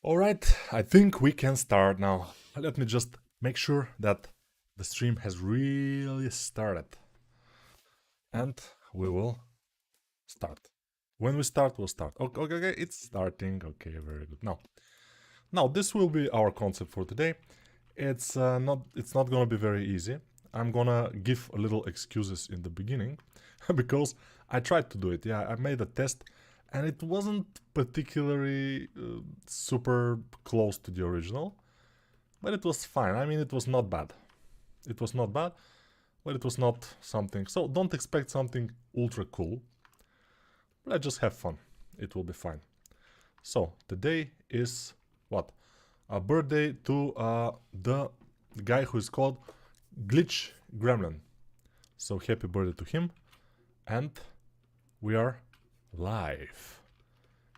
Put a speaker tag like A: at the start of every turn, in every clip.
A: Alright, I think we can start now. Let me just make sure that the stream has really started. And we will start. When we start, we'll start. Okay, it's starting. Okay, very good. Now this will be our concept for today. It's not gonna be very easy. I'm gonna give a little excuses in the beginning because I tried to do it. Yeah, I made a test and it wasn't particularly super close to the original, but it was fine. I mean, it was not bad. It was not bad, but it was not something. So don't expect something ultra cool. Let's just have fun. It will be fine. So today is what? A birthday to the guy who is called Glitch Gremlin. So happy birthday to him. And we are live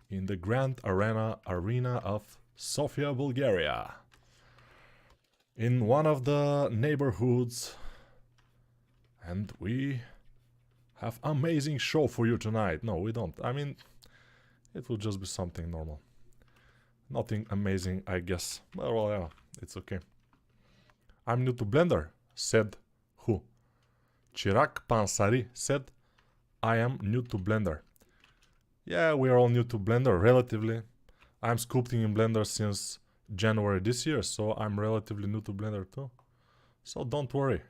A: in the Grand Arena of Sofia, Bulgaria. In one of the neighborhoods. And we have amazing show for you tonight. No, we don't. I mean, it will just be something normal. Nothing amazing, I guess. Well, yeah, it's okay. I'm new to Blender, said who? Chirag Pansari said, I am new to Blender. Yeah, we are all new to Blender, relatively. I'm sculpting in Blender since January this year, so I'm relatively new to Blender too. So don't worry.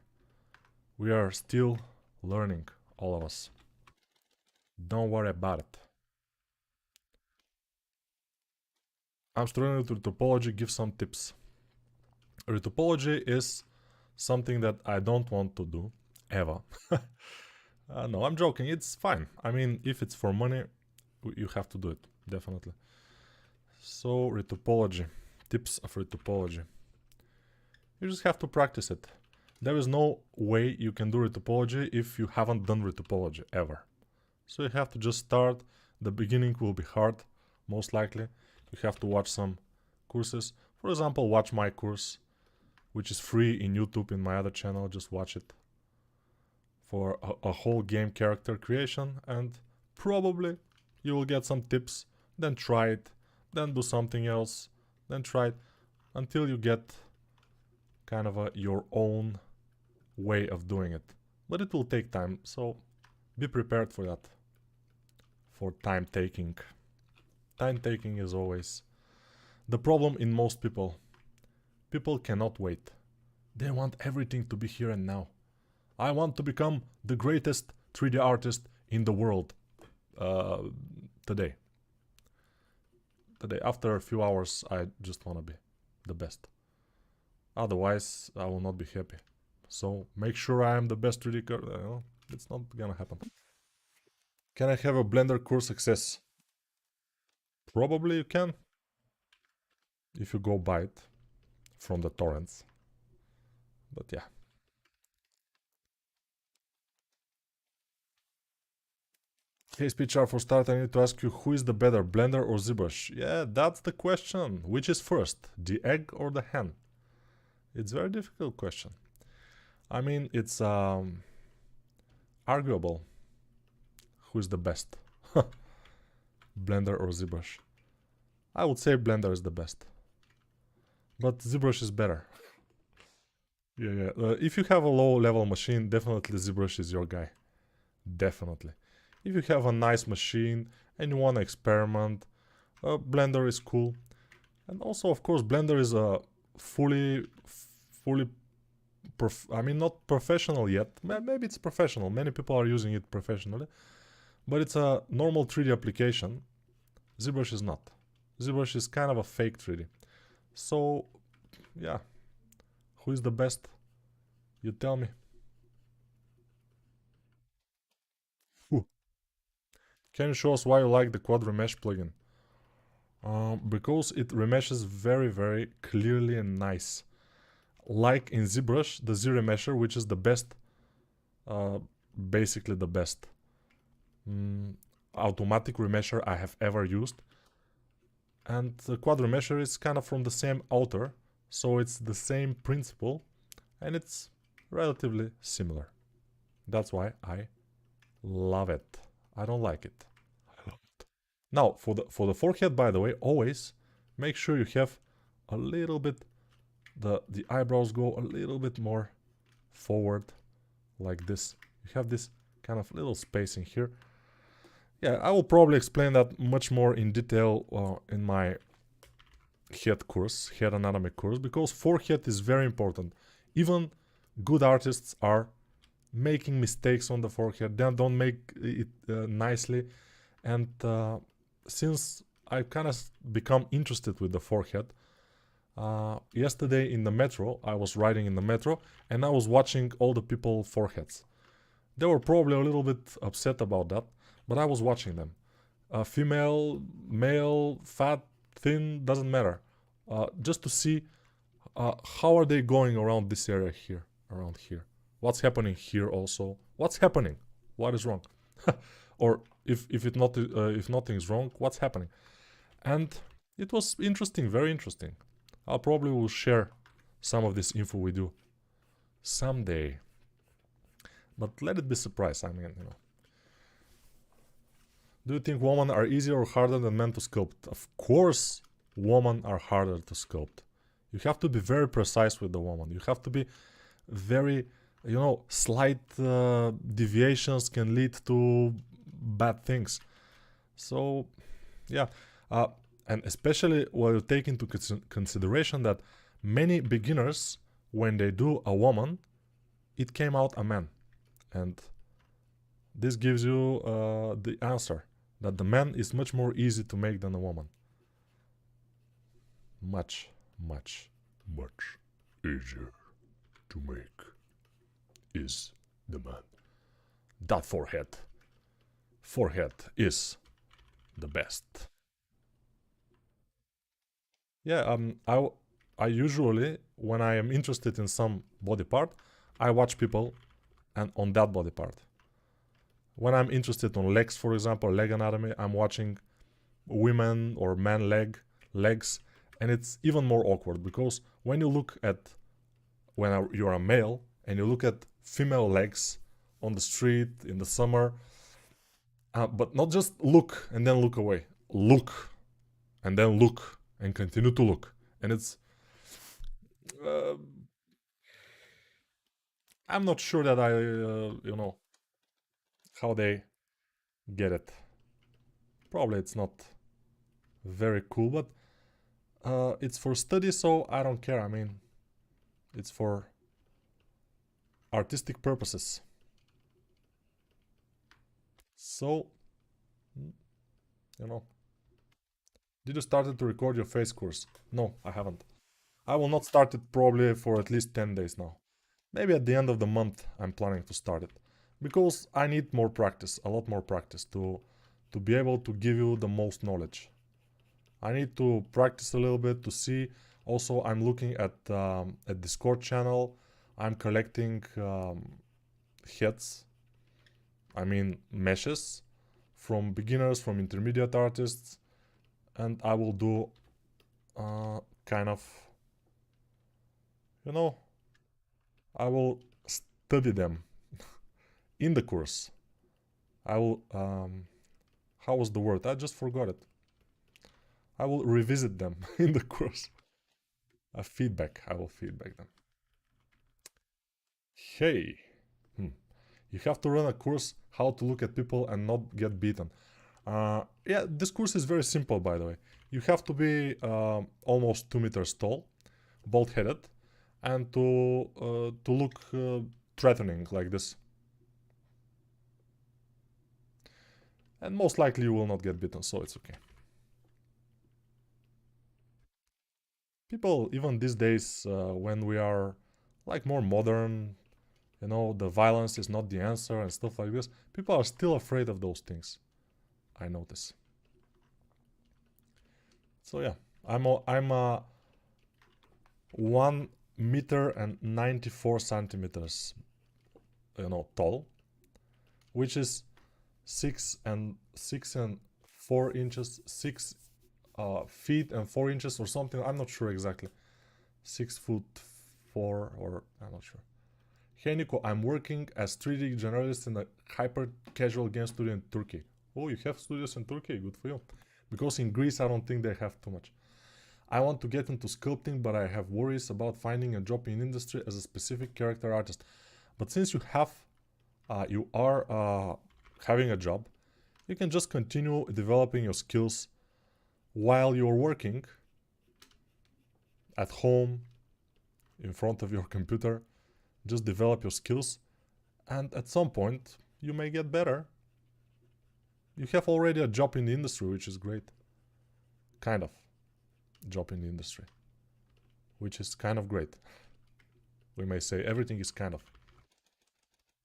A: We are still learning, all of us. Don't worry about it. I'm struggling with Retopology, give some tips. Retopology is something that I don't want to do, ever. No, I'm joking, it's fine. I mean, if it's for money, you have to do it, definitely. So, Retopology. Tips of Retopology. You just have to practice it. There is no way you can do Retopology if you haven't done Retopology, ever. So you have to just start. The beginning will be hard, most likely. You have to watch some courses. For example, watch my course, which is free in YouTube in my other channel. Just watch it for a whole game character creation, and probably you will get some tips. Then try it, then do something else, then try it until you get kind of your own way of doing it. But it will take time, so be prepared for that. For time taking. Time taking is always the problem in most people. People cannot wait. They want everything to be here and now. I want to become the greatest 3D artist in the world today. Today, after a few hours, I just want to be the best. Otherwise, I will not be happy. So make sure I am the best 3D. It's not gonna happen. Can I have a Blender course success? Probably you can, if you go buy it from the torrents. But yeah. Hey SpeechR, for start I need to ask you, who is the better, Blender or ZBrush? Yeah, that's the question. Which is first, the egg or the hen? It's a very difficult question. I mean, it's arguable. Who is the best? Blender or ZBrush? I would say Blender is the best. But ZBrush is better. Yeah. If you have a low-level machine, definitely ZBrush is your guy. Definitely. If you have a nice machine and you want to experiment, Blender is cool. And also, of course, Blender is a I mean, not professional yet. Maybe it's professional. Many people are using it professionally. But it's a normal 3D application. ZBrush is not. ZBrush is kind of a fake 3D. So, yeah. Who is the best? You tell me. Whew. Can you show us why you like the quad remesh plugin? Because it remeshes very, very clearly and nice. Like in ZBrush, the Z-remesher, which is the best, basically the best automatic remesher I have ever used. And the quad remesher is kind of from the same author, so it's the same principle, and it's relatively similar. That's why I love it. I don't like it. I love it. Now, for the forehead, by the way, always make sure you have a little bit, the eyebrows go a little bit more forward, like this. You have this kind of little spacing here. Yeah, I will probably explain that much more in detail in my head course, head anatomy course, because forehead is very important. Even good artists are making mistakes on the forehead, then don't make it nicely. And since I've kind of become interested with the forehead, yesterday in the metro, I was riding in the metro and I was watching all the people foreheads. They were probably a little bit upset about that, but I was watching them. Female, male, fat, thin, doesn't matter. Just to see how are they going around this area here, around here. What's happening here also? What's happening? What is wrong? Or if nothing is wrong, what's happening? And it was interesting, very interesting. I'll probably will share some of this info with you someday. But let it be a surprise, I mean, you know. Do you think women are easier or harder than men to sculpt? Of course, women are harder to sculpt. You have to be very precise with the woman. You have to be very, you know, slight deviations can lead to bad things. So, yeah. And especially while you take into consideration that many beginners, when they do a woman, it came out a man. And this gives you the answer, that the man is much more easy to make than a woman. Much, much, much easier to make is the man. That forehead is the best. Yeah, I usually, when I am interested in some body part, I watch people and on that body part. When I'm interested on legs, for example, leg anatomy, I'm watching women or man legs, and it's even more awkward because when you look at, you're a male and you look at female legs on the street in the summer, but not just look and then look away, look and then look and continue to look, and it's I'm not sure that I you know, how they get it. Probably it's not very cool, but it's for study, so I don't care. I mean, it's for artistic purposes. So, you know. Did you start to record your face course? No, I haven't. I will not start it probably for at least 10 days now. Maybe at the end of the month I'm planning to start it. Because I need more practice, a lot more practice to be able to give you the most knowledge. I need to practice a little bit to see. Also, I'm looking at a Discord channel. I'm collecting heads, I mean meshes, from beginners, from intermediate artists, and I will do kind of, you know, I will study them in the course. I will, how was the word? I just forgot it. I will revisit them in the course. I will feedback them. Hey, you have to run a course how to look at people and not get beaten. Yeah, this course is very simple, by the way. You have to be almost 2 meters tall, bald-headed, and to look threatening like this. And most likely you will not get beaten, so it's okay. People, even these days, when we are like more modern, you know, the violence is not the answer and stuff like this, people are still afraid of those things. I notice. So yeah, I'm 1 meter and 94 centimeters, you know, tall, which is 6 and 4 inches, 6 feet and 4 inches or something. I'm not sure exactly. 6'4" or I'm not sure. Hey Nico, I'm working as 3D generalist in a hyper casual game studio in Turkey. Oh, you have studios in Turkey? Good for you. Because in Greece, I don't think they have too much. I want to get into sculpting, but I have worries about finding a job in industry as a specific character artist. But since you are having a job, you can just continue developing your skills while you're working at home in front of your computer. Just develop your skills, and at some point you may get better. You have already a job in the industry, which is great. Kind of job in the industry, which is kind of great. We may say everything is kind of.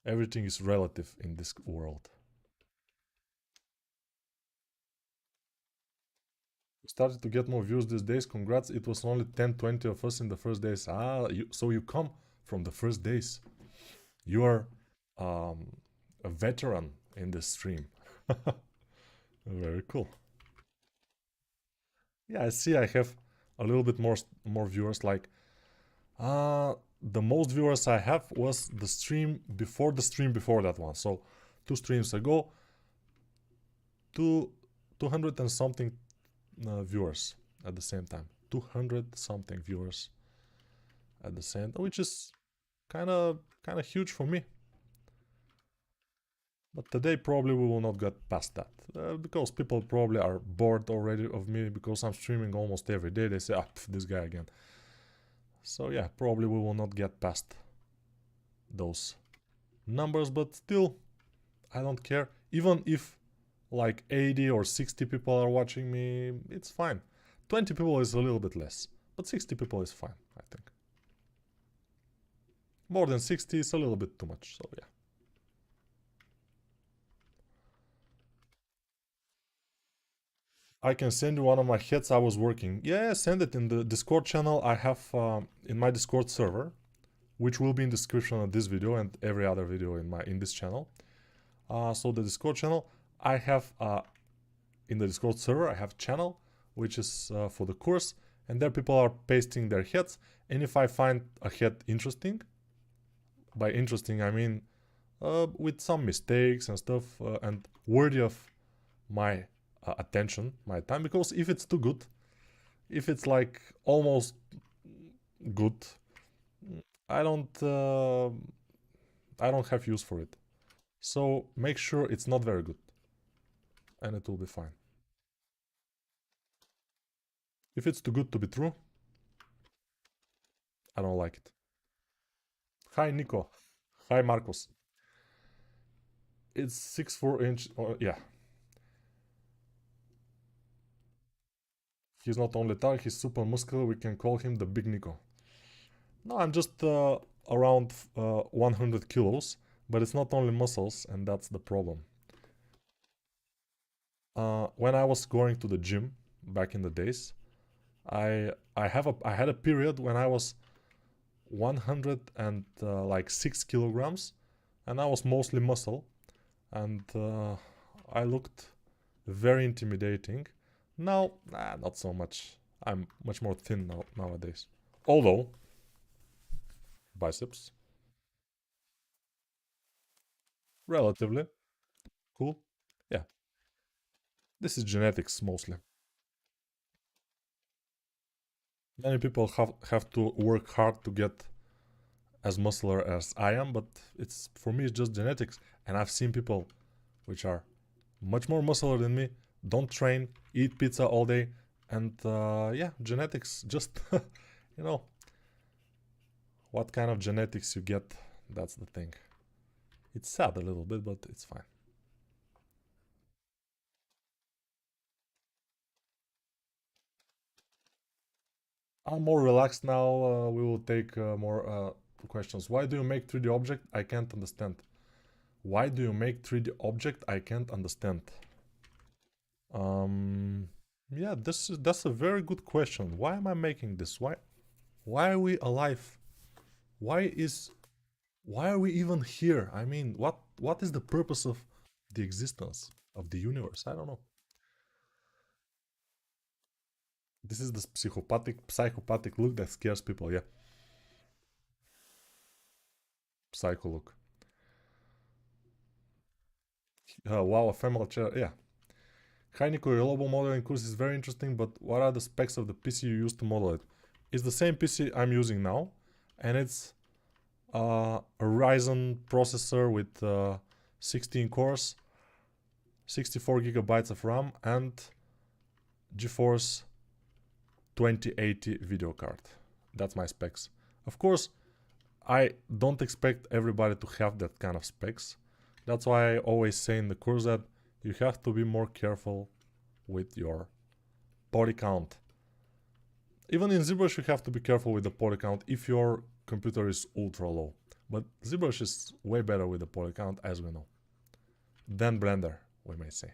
A: Everything is relative in this world. We started to get more views these days. Congrats. It was only 10-20 of us in the first days. So you come from the first days. You are a veteran in this stream. Very cool. Yeah, I see I have a little bit more viewers. Like the most viewers I have was the stream before that one. So 2 streams ago, 200 and something viewers at the same time. 200 something viewers at the same time, which is kind of huge for me. But today probably we will not get past that, because people probably are bored already of me, because I'm streaming almost every day. They say, ah, this guy again. So yeah, probably we will not get past those numbers, but still, I don't care. Even if like 80 or 60 people are watching me, it's fine. 20 people is a little bit less, but 60 people is fine, I think. More than 60 is a little bit too much, so yeah. I can send you one of my hats I was working. Yeah, send it in the Discord channel I have in my Discord server, which will be in the description of this video and every other video in this channel. So the Discord channel I have in the Discord server, I have channel which is for the course, and there people are pasting their heads. And if I find a head interesting, by interesting I mean with some mistakes and stuff, and worthy of my attention, my time, because if it's too good, if it's like almost good, I don't have use for it. So make sure it's not very good, and it will be fine. If it's too good to be true, I don't like it. Hi Nico. Hi Marcos. It's 6'4" inch. Yeah. He's not only tall, he's super muscular. We can call him the Big Nico. No, I'm just around 100 kilos, but it's not only muscles, and that's the problem. When I was going to the gym back in the days, I had a period when I was 106 kilograms, and I was mostly muscle, and I looked very intimidating. Now, not so much. I'm much more thin nowadays. Although, biceps, relatively cool. Yeah, this is genetics mostly. Many people have to work hard to get as muscular as I am, but it's for me it's just genetics. And I've seen people which are much more muscular than me, don't train, eat pizza all day, and yeah, genetics. Just you know, what kind of genetics you get, that's the thing. It's sad a little bit, but it's fine. I'm more relaxed now. We will take more questions. Why do you make 3D object? I can't understand. Why do you make 3D object? I can't understand. Yeah, that's a very good question. Why am I making this? Why are we alive? Why are we even here? I mean, what is the purpose of the existence of the universe? I don't know. This is the psychopathic look that scares people, yeah. Psycho look. Wow, a family chair, yeah. Hi Nico, your global modeling course is very interesting, but what are the specs of the PC you use to model it? It's the same PC I'm using now, and it's a Ryzen processor with 16 cores, 64 gigabytes of RAM, and GeForce 2080 video card. That's my specs. Of course, I don't expect everybody to have that kind of specs. That's why I always say in the course that you have to be more careful with your poly count. Even in ZBrush you have to be careful with the poly count if your computer is ultra low. But ZBrush is way better with the poly count, as we know. Than Blender, we may say.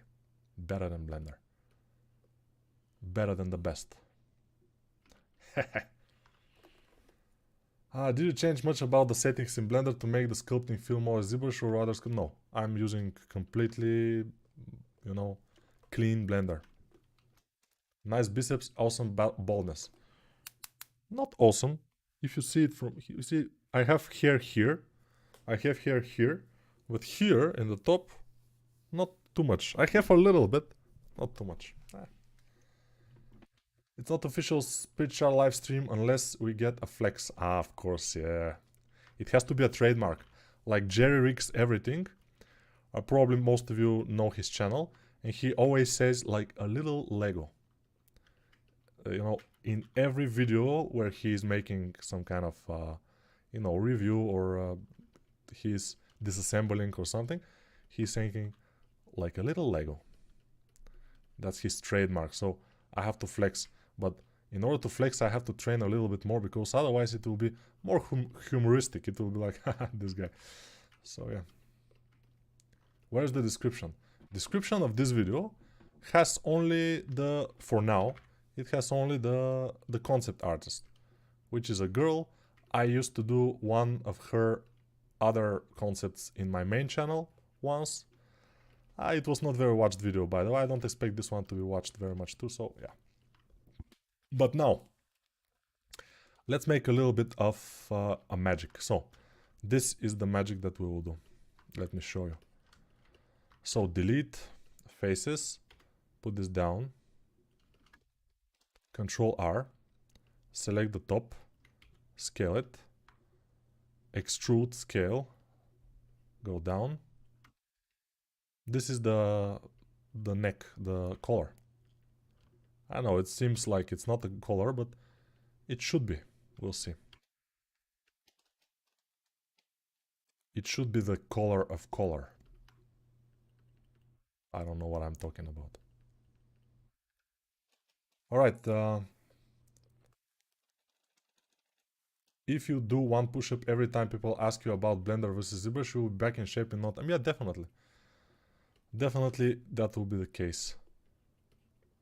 A: Better than Blender. Better than the best. Did you change much about the settings in Blender to make the sculpting feel more ZBrush or other? No, I'm using completely, you know, clean Blender. Nice biceps, awesome baldness. Not awesome. If you see it from, you see, I have hair here. I have hair here. But here in the top, not too much. I have a little bit, not too much. It's not official spiritual live stream unless we get a flex. Of course, yeah. It has to be a trademark. Like Jerry Rigs Everything. Probably most of you know his channel. And he always says like a little Lego. You know, in every video where he's making some kind of, you know, review or he's disassembling or something, he's thinking like a little Lego. That's his trademark. So I have to flex. But in order to flex, I have to train a little bit more, because otherwise it will be more humoristic. It will be like, haha, this guy. So yeah. Where's the description? Description of this video has only the, for now, it has only the concept artist, which is a girl. I used to do one of her other concepts in my main channel once. It was not very watched video, by the way. I don't expect this one to be watched very much too, so yeah. But now, let's make a little bit of a magic. So, this is the magic that we will do. Let me show you. So, delete faces, put this down, Control R, select the top, scale it, extrude scale, go down. This is the neck, the collar. I know it seems like it's not a color, but it should be. We'll see. It should be the color of color. I don't know what I'm talking about. Alright. If you do one push-up every time people ask you about Blender versus ZBrush, you'll be back in shape in no time. Yeah, definitely. Definitely that will be the case.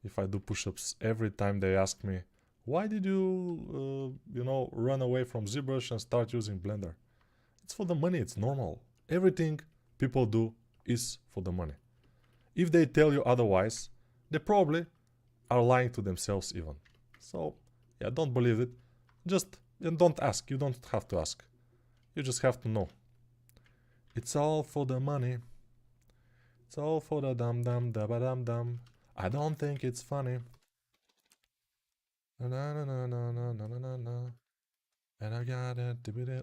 A: If I do push-ups every time they ask me, why did you, you know, run away from ZBrush and start using Blender? It's for the money, it's normal. Everything people do is for the money. If they tell you otherwise, they probably are lying to themselves even. So, yeah, don't believe it. Just don't ask. You don't have to ask. You just have to know. It's all for the money. It's all for the dum-dum-da-ba-dum-dum. I don't think it's funny. Na na na na na na na na. And I got it to be the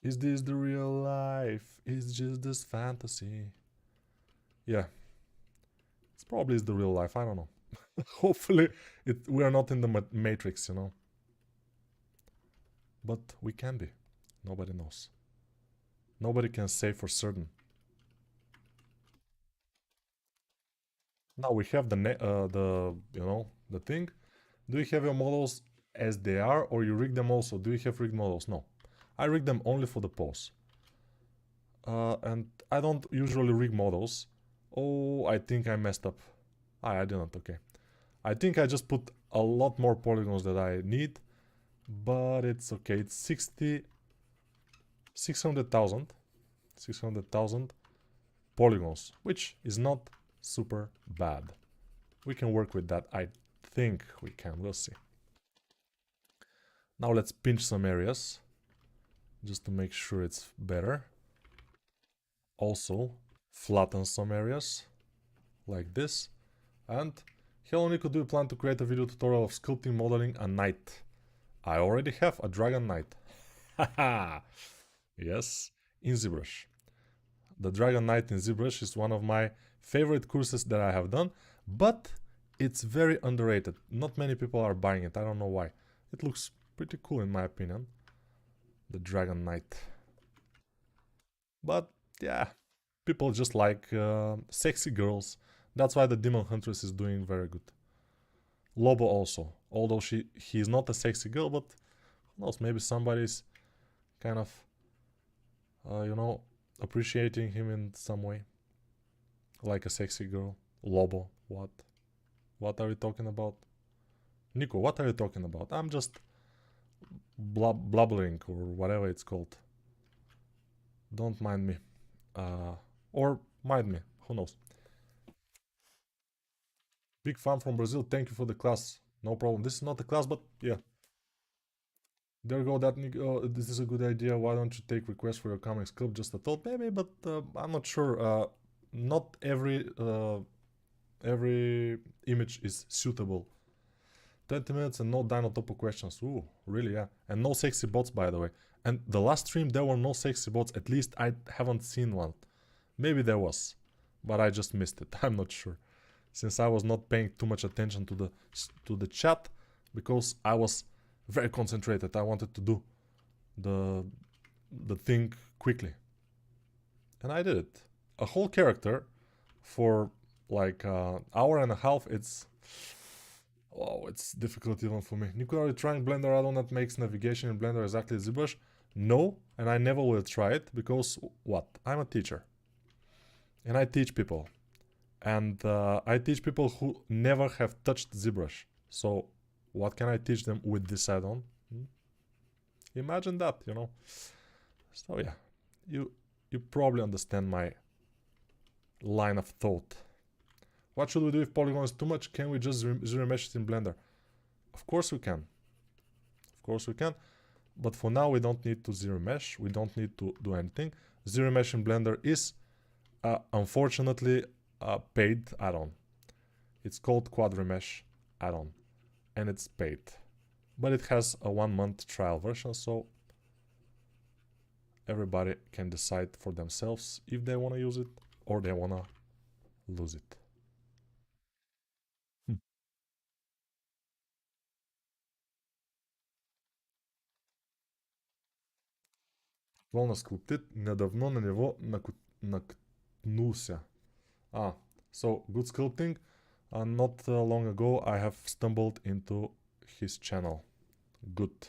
A: Is this the real life? Is just this fantasy? Yeah. It's probably is the real life, I don't know. Hopefully we are not in the Matrix, you know. But we can be. Nobody knows. Nobody can say for certain. Now we have the you know, the thing. Do you have your models as they are, or you rig them also? Do you have rigged models? No. I rig them only for the pose. And I don't usually rig models. Oh, I think I messed up. I didn't, okay. I think I just put a lot more polygons that I need, but it's okay. It's 600,000 polygons, which is not super bad. We can work with that. I think we can. We'll see. Now let's pinch some areas just to make sure it's better. also flatten some areas like this. And hello Nico, do you plan to create a video tutorial of sculpting modeling a knight? I already have a dragon knight. Haha. Yes, in ZBrush. The dragon knight in ZBrush is one of my favorite courses that I have done, but it's very underrated. Not many people are buying it. I don't know why. It looks pretty cool in my opinion. The dragon knight. But yeah, people just like sexy girls. That's why the demon huntress is doing very good. Lobo also, although he's not a sexy girl, but who knows, maybe somebody's kind of you know, appreciating him in some way, like a sexy girl. Lobo, what are you talking about? Nico, what are you talking about? I'm just blubbering or whatever it's called. Don't mind me, or mind me, who knows. Big fan from Brazil, thank you for the class. No problem, this is not a class, but yeah. There you go, that this is a good idea. Why don't you take requests for your coming sculpt? Just a thought, maybe, but I'm not sure. Not every image is suitable. 20 minutes and no Dino Topo questions. Ooh, really, yeah. And no sexy bots, by the way. And the last stream there were no sexy bots. At least I haven't seen one. Maybe there was, but I just missed it. I'm not sure, since I was not paying too much attention to the chat, because I was very concentrated. I wanted to do the thing quickly, and I did it. A whole character for like an hour and a half. It's difficult even for me. Nico, are you trying Blender add-on that makes navigation in Blender exactly as ZBrush? No, and I never will try it, because what? I'm a teacher, and I teach people, and I teach people who never have touched ZBrush. So what can I teach them with this add-on? Imagine that, you know. So yeah, you probably understand my line of thought. What should we do if polygon is too much? Can we just zero mesh it in Blender? Of course we can. Of course we can. But for now we don't need to zero mesh. We don't need to do anything. Zero mesh in Blender is unfortunately a paid add-on. It's called Quadrimesh add-on, and it's paid. But it has a 1-month trial version, so everybody can decide for themselves if they want to use it or they want to lose it. Волна скулптит, недавно на него накнулся. So good sculpting. Not long ago I have stumbled into his channel. Good.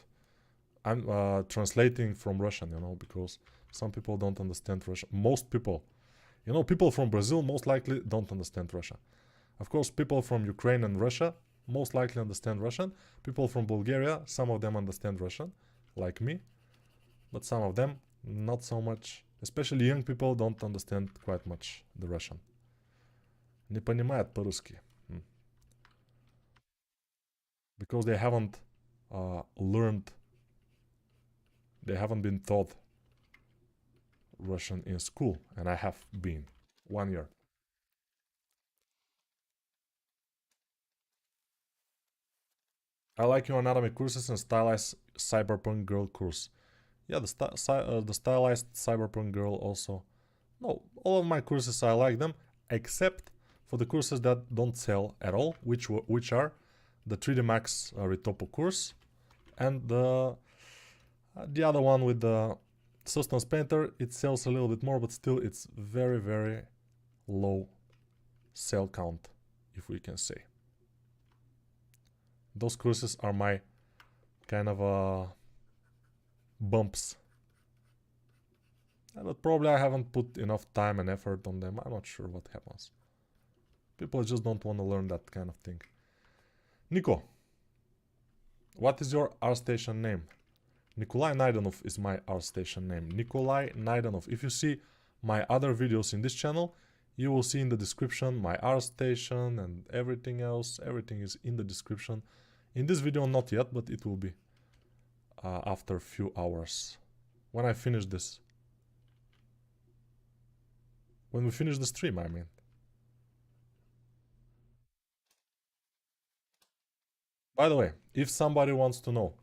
A: I'm translating from Russian, you know, because some people don't understand Russian. Most people, you know, people from Brazil most likely don't understand Russian. Of course, people from Ukraine and Russia most likely understand Russian. People from Bulgaria, some of them understand Russian, like me, but some of them not so much. Especially young people don't understand quite much the Russian. Не понимают по-русски. Because they haven't learned, they haven't been taught Russian in school, and I have been 1 year. I like your anatomy courses and stylized cyberpunk girl course. Yeah, the stylized cyberpunk girl also. No, all of my courses I like them, except for the courses that don't sell at all, which are the 3D Max Retopo course and the other one with the Substance Painter. It sells a little bit more, but still it's very, very low sell count, if we can say. Those courses are my kind of bumps. But probably I haven't put enough time and effort on them. I'm not sure what happens. People just don't want to learn that kind of thing. Nico, what is your ArtStation name? Nikolai Naidanov is my ArtStation name. Nikolai Naidanov. If you see my other videos in this channel, you will see in the description my ArtStation and everything else. Everything is in the description. In this video, not yet, but it will be after a few hours when I finish this. When we finish the stream, I mean. By the way, if somebody wants to know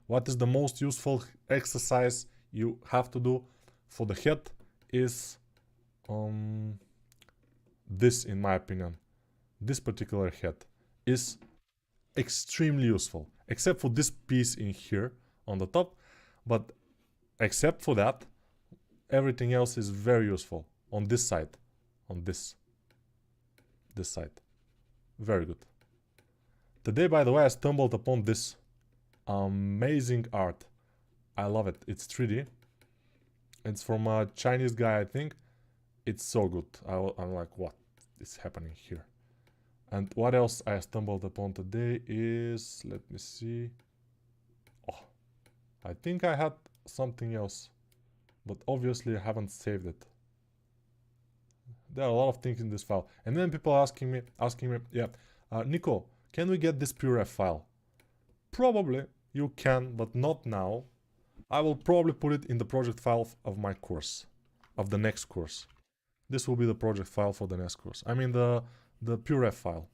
A: what is the most useful exercise you have to do for the head, is this, in my opinion. This particular head is extremely useful, except for this piece in here on the top. But except for that, everything else is very useful on this side, on this side. Very good. Today, by the way, I stumbled upon this amazing art. I love it. It's 3D. It's from a Chinese guy, I think. It's so good. I'm like, what is happening here? And what else I stumbled upon today is, let me see. Oh, I think I had something else, but obviously I haven't saved it. There are a lot of things in this file. And then people asking me, yeah, Nico, can we get this puref file? Probably you can, but not now. I will probably put it in the project file of my course, of the next course. This will be the project file for the next course. I mean the puref file.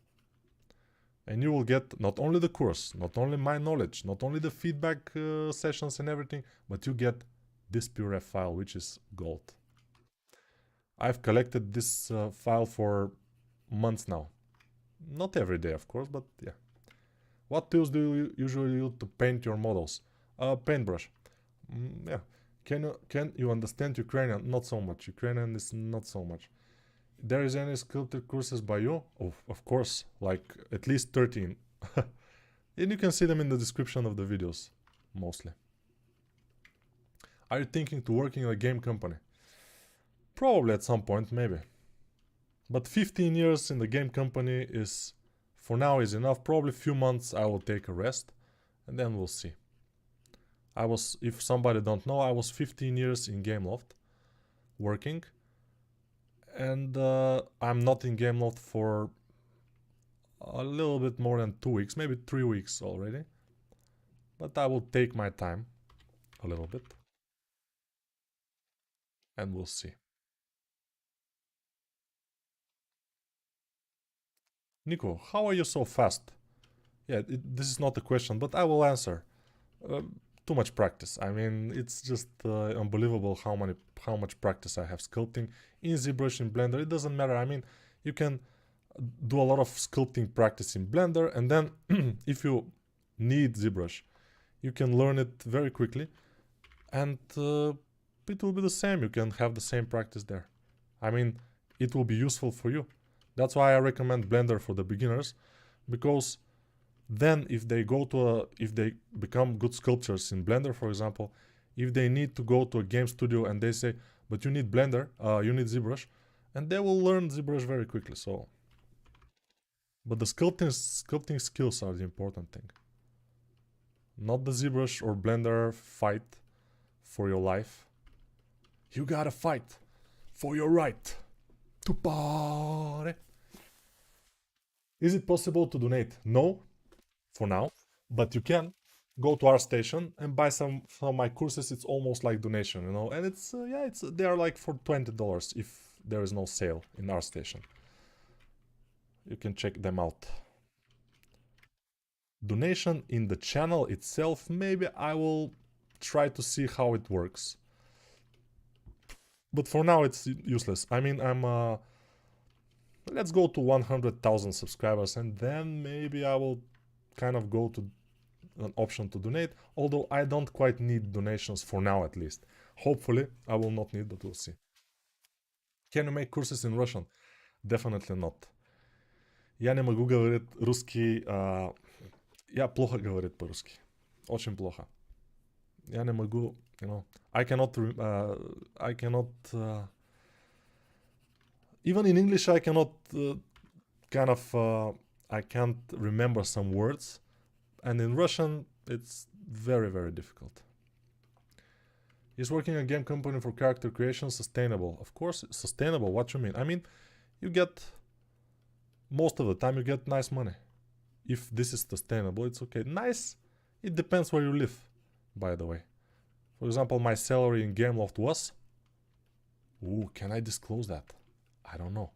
A: And you will get not only the course, not only my knowledge, not only the feedback sessions and everything, but you get this puref file, which is gold. I've collected this file for months now. Not every day, of course, but yeah. What tools do you usually use to paint your models? Paintbrush. Yeah. Can you understand Ukrainian? Not so much. Ukrainian is not so much. There is any sculpting courses by you? Oh, of course, like at least 13. And you can see them in the description of the videos, mostly. Are you thinking to working in a game company? Probably at some point, maybe. But 15 years in the game company is, for now, is enough. Probably a few months I will take a rest, and then we'll see. If somebody don't know, I was 15 years in Gameloft working, and I'm not in Gameloft for a little bit more than 2 weeks, maybe 3 weeks already. But I will take my time a little bit, and we'll see. Nico, how are you so fast? Yeah, this is not a question, but I will answer. Too much practice. I mean, it's just unbelievable how much practice I have sculpting in ZBrush, in Blender. It doesn't matter. I mean, you can do a lot of sculpting practice in Blender, and then if you need ZBrush, you can learn it very quickly, and it will be the same. You can have the same practice there. I mean, it will be useful for you. That's why I recommend Blender for the beginners, because then if they become good sculptors in Blender, for example, if they need to go to a game studio and they say, but you need Blender, you need ZBrush, and they will learn ZBrush very quickly. So, but the sculpting skills are the important thing, not the ZBrush or Blender fight for your life. You gotta fight for your right to party. Is it possible to donate? No, for now, but you can go to ArtStation and buy some of my courses. It's almost like donation, you know, and it's yeah, they are like for $20 if there is no sale in ArtStation. You can check them out. Donation in the channel itself, maybe I will try to see how it works. But for now it's useless. I mean, let's go to 100,000 subscribers, and then maybe I will kind of go to an option to donate, although I don't quite need donations for now, at least. Hopefully I will not need, but we'll see. Can you make courses in Russian? Definitely not. Я не могу говорить русский. Я плохо говорю по-русски. Очень плохо. Я не могу, you know, I cannot even in English I cannot I can't remember some words, and in Russian it's very, very difficult. Is working a game company for character creation sustainable? Of course, sustainable. What you mean? I mean, you get, most of the time you get nice money. If this is sustainable, it's okay. Nice, it depends where you live, by the way. For example, my salary in Gameloft was... Ooh, can I disclose that? I don't know,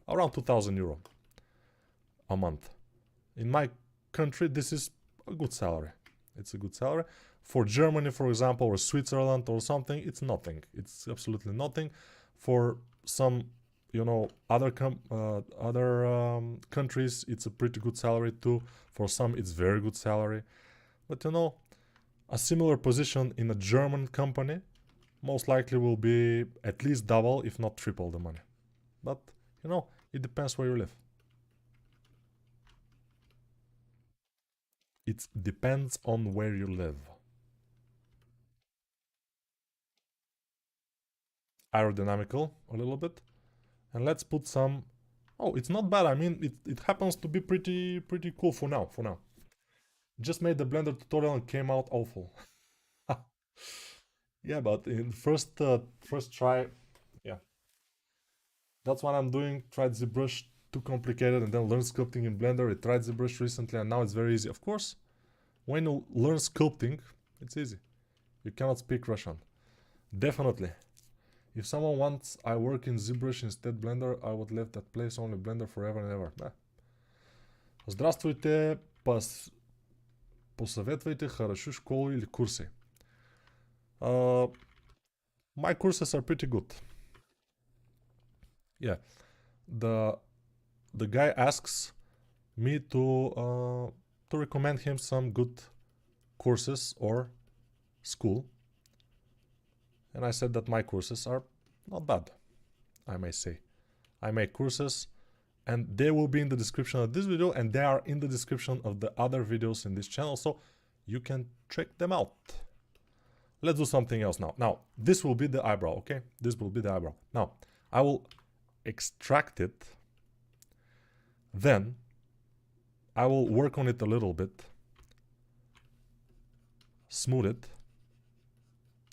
A: around 2,000 euro a month. In my country, this is a good salary. It's a good salary. For Germany, for example, or Switzerland or something, it's nothing. It's absolutely nothing. For some, you know, other countries, it's a pretty good salary too. For some, it's very good salary. But you know, a similar position in a German company most likely will be at least double, if not triple the money. But, you know, it depends where you live. It depends on where you live. Aerodynamical, a little bit. And let's put some... Oh, it's not bad. I mean, it happens to be pretty cool for now, Just made the Blender tutorial and came out awful. Yeah, but in first try, yeah. That's what I'm doing. Tried ZBrush, too complicated, and then learned sculpting in Blender. I tried ZBrush recently, and now it's very easy. Of course, when you learn sculpting, it's easy. You cannot speak Russian. Definitely. If someone wants I work in ZBrush instead Blender, I would leave that place, only Blender forever and ever. Здравствуйте, посоветвайте хорошу школу или курсы. My courses are pretty good. Yeah, the guy asks me to recommend him some good courses or school, and I said that my courses are not bad, I may say. I make courses, and they will be in the description of this video, and they are in the description of the other videos in this channel, so you can check them out. Let's do something else now. Now, this will be the eyebrow, okay? This will be the eyebrow. Now, I will extract it. Then, I will work on it a little bit. Smooth it.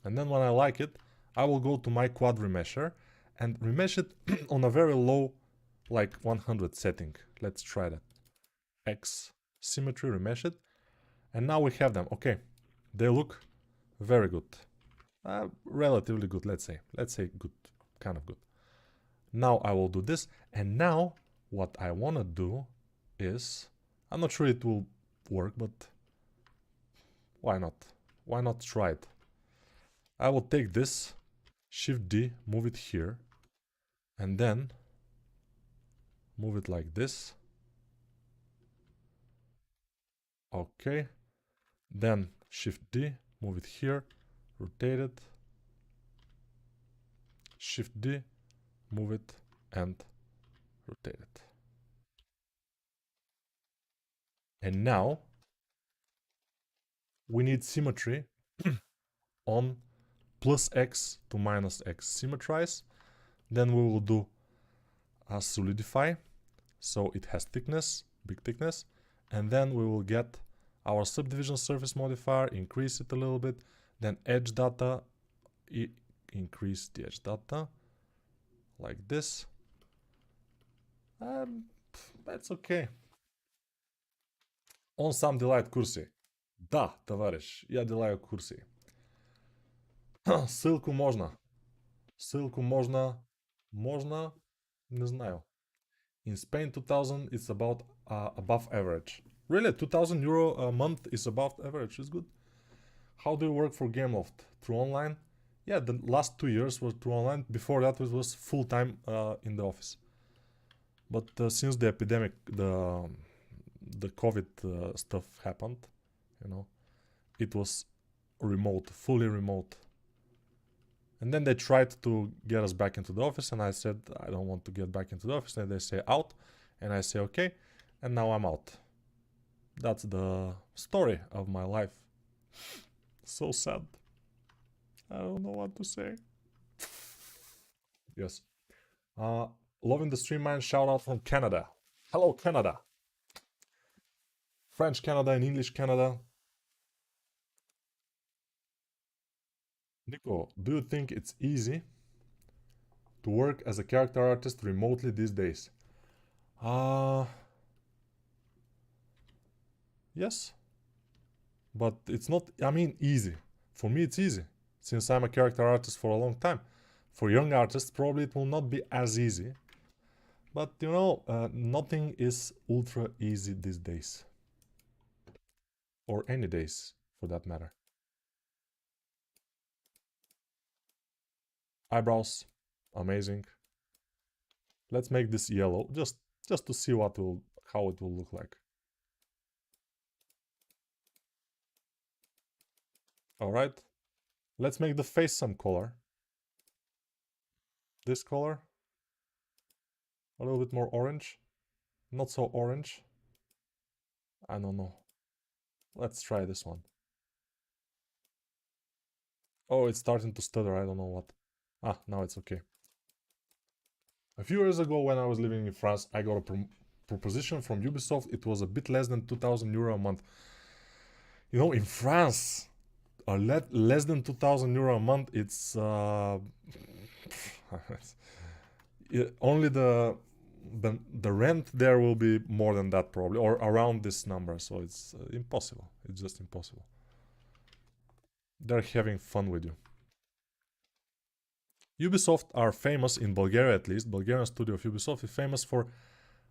A: And then when I like it, I will go to my quad remesher and remesh it on a very low, like 100 setting. Let's try that. X symmetry, remesh it. And now we have them. Okay, they look very good. Relatively good, let's say. Let's say good, kind of good. Now I will do this. And now what I want to do is, I'm not sure it will work, but why not? Why not try it? I will take this, Shift D, move it here, and then move it like this. Okay. Then Shift D, move it here, rotate it. Shift D, move it and rotate it. And now we need symmetry on plus X to minus X. Symmetrize. Then we will do a solidify, so it has thickness, big thickness. And then we will get our subdivision surface modifier, increase it a little bit. Then edge data, increase the edge data like this. That's okay. Он сам делает курсы. Да, товарищ, я делаю курсы. Ссылку можно. Ссылку можно. Можно. Не знаю. In Spain, 2000 is about above average. Really, 2,000 euro a month is above average. It's good. How do you work for Gameloft? Through online? Yeah, the last 2 years were through online. Before that, it was full time in the office. But since the epidemic, the COVID stuff happened, you know, it was remote, fully remote. And then they tried to get us back into the office, and I said, I don't want to get back into the office. And they say out, and I say, okay, and now I'm out. That's the story of my life. So sad. I don't know what to say. Yes. Loving the stream, man. Shout out from Canada. Hello, Canada. French Canada and English Canada. Nico, do you think it's easy to work as a character artist remotely these days? Yes. But it's not, I mean, easy. For me, it's easy, since I'm a character artist for a long time. For young artists, probably it will not be as easy. But you know, nothing is ultra easy these days. Or any days, for that matter. Eyebrows, amazing. Let's make this yellow, just to see how it will look like. Alright, let's make the face some color. This color. A little bit more orange. Not so orange. I don't know. Let's try this one. Oh, it's starting to stutter, I don't know what. Ah, now it's okay. A few years ago when I was living in France, I got a proposition from Ubisoft. It was a bit less than 2,000 euro a month. You know, in France, less than 2,000 euro a month, it's only the rent there will be more than that probably, or around this number, so it's impossible. It's just impossible. They're having fun with you. Ubisoft are famous, in Bulgaria at least, Bulgarian studio of Ubisoft is famous for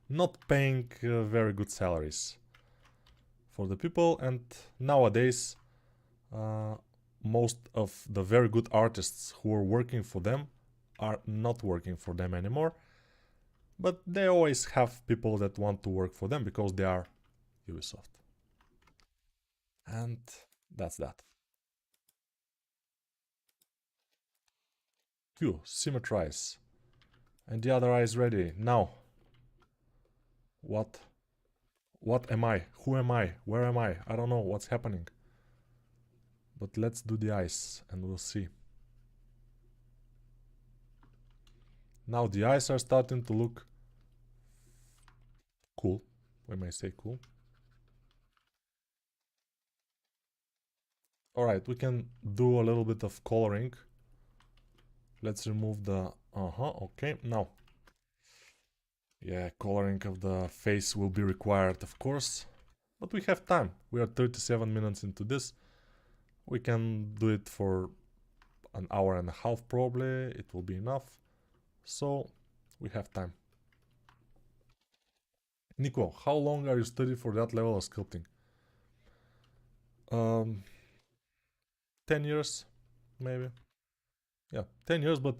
A: not paying very good salaries for the people, and nowadays most of the very good artists who are working for them are not working for them anymore, but they always have people that want to work for them because they are Ubisoft. And that's that. Q, symmetrize. And the other eye is ready. Now. What am I? Who am I? Where am I? I don't know what's happening. But let's do the eyes and we'll see. Now the eyes are starting to look cool. We may say cool. Alright, we can do a little bit of coloring. Let's remove the... okay, now. Yeah, coloring of the face will be required, of course. But we have time. We are 37 minutes into this. We can do it for an hour and a half probably. It will be enough. So, we have time. Nico, how long are you studying for that level of sculpting? 10 years, maybe. Yeah, 10 years, but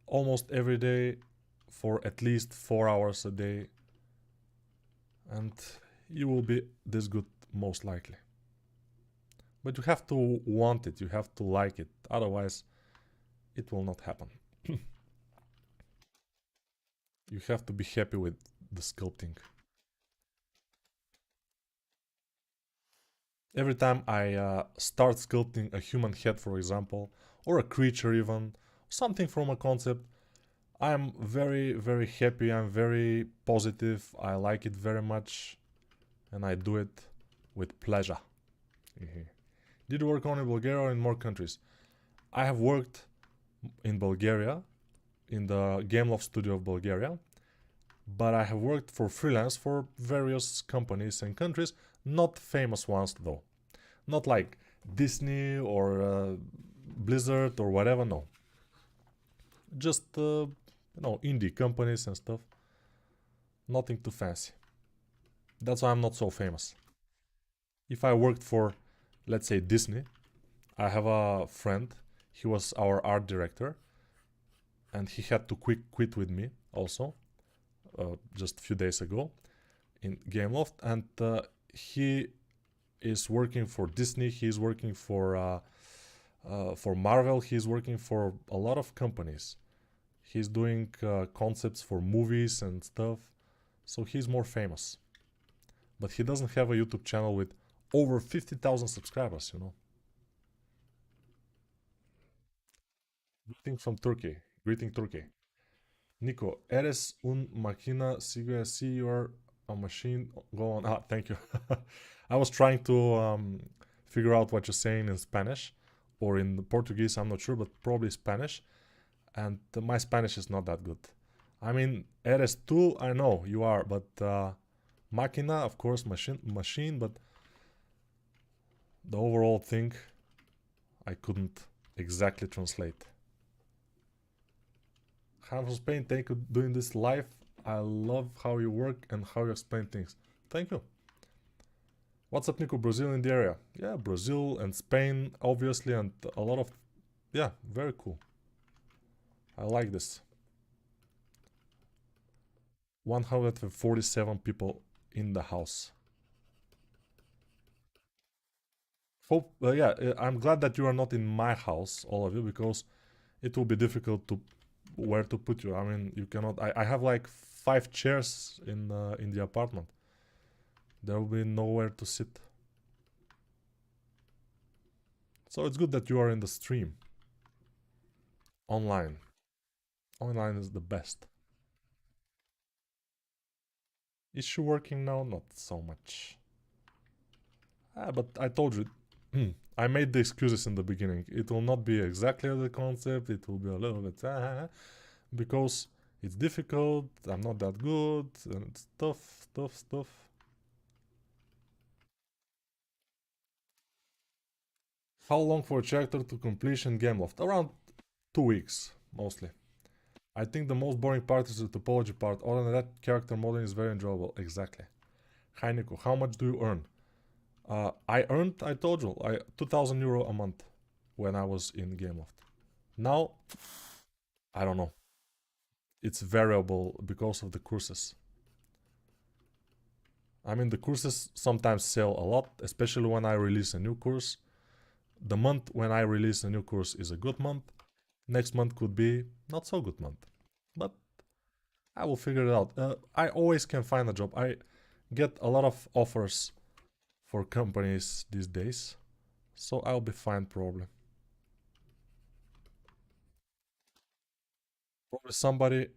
A: almost every day for at least 4 hours a day. And you will be this good most likely. But you have to want it, you have to like it, otherwise it will not happen. You have to be happy with the sculpting. Every time I start sculpting a human head, for example, or a creature even, something from a concept, I'm very, very happy, I'm very positive, I like it very much, and I do it with pleasure. Did you work only in Bulgaria or in more countries? I have worked in Bulgaria, in the Game Loft studio of Bulgaria, but I have worked for freelance for various companies and countries, not famous ones though. Not like Disney or Blizzard or whatever, no. Just, you know, indie companies and stuff. Nothing too fancy. That's why I'm not so famous. If I worked for, let's say, Disney, I have a friend, he was our art director, and he had to quit with me also, just a few days ago in Gameloft, and he is working for Disney, he's working for Marvel, he's working for a lot of companies. He's doing concepts for movies and stuff, so he's more famous. But he doesn't have a YouTube channel with over 50,000 subscribers, you know. Greeting from Turkey. Greeting Turkey. Nico, eres un máquina, sigue así, you are a machine. Go on. Ah, thank you. I was trying to figure out what you're saying in Spanish or in Portuguese, I'm not sure, but probably Spanish. And my Spanish is not that good. I mean, eres tú, I know you are, but máquina, of course, machine, but the overall thing I couldn't exactly translate. Han from Spain, thank you doing this live. I love how you work and how you explain things. Thank you. What's up, Nico? Brazil in the area. Yeah, Brazil and Spain, obviously, and a lot of... Yeah, very cool. I like this. 147 people in the house. Hope, yeah, I'm glad that you are not in my house, all of you, because it will be difficult to where to put you. I mean, you cannot. I have like 5 chairs in the apartment. There will be nowhere to sit. So it's good that you are in the stream. Online. Online is the best. Is she working now? Not so much. But I told you, I made the excuses in the beginning. It will not be exactly the concept. It will be a little bit because it's difficult. I'm not that good and stuff. How long for a character to completion game loft? Around 2 weeks, mostly. I think the most boring part is the topology part. Other than that, character modeling is very enjoyable. Exactly. Hi Nico, how much do you earn? I told you, 2,000 euro a month when I was in Gameloft. Now, I don't know. It's variable because of the courses. I mean, the courses sometimes sell a lot, especially when I release a new course. The month when I release a new course is a good month. Next month could be not so good month. But I will figure it out. I always can find a job. I get a lot of offers for companies these days, so I'll be fine probably. Probably somebody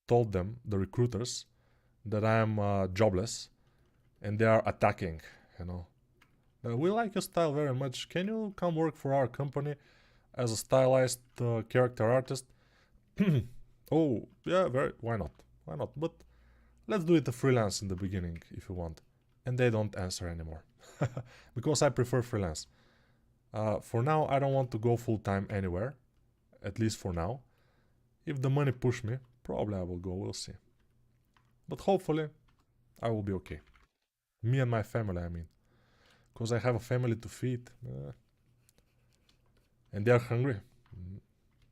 A: told them, the recruiters, that I am jobless, and they are attacking, you know. We like your style very much. Can you come work for our company as a stylized character artist? Oh, yeah, very. Why not? Why not? But let's do it a freelance in the beginning if you want. And they don't answer anymore because I prefer freelance. For now, I don't want to go full time anywhere, at least for now. If the money push me, probably I will go. We'll see. But hopefully, I will be okay. Me and my family, I mean, because I have a family to feed, and they are hungry.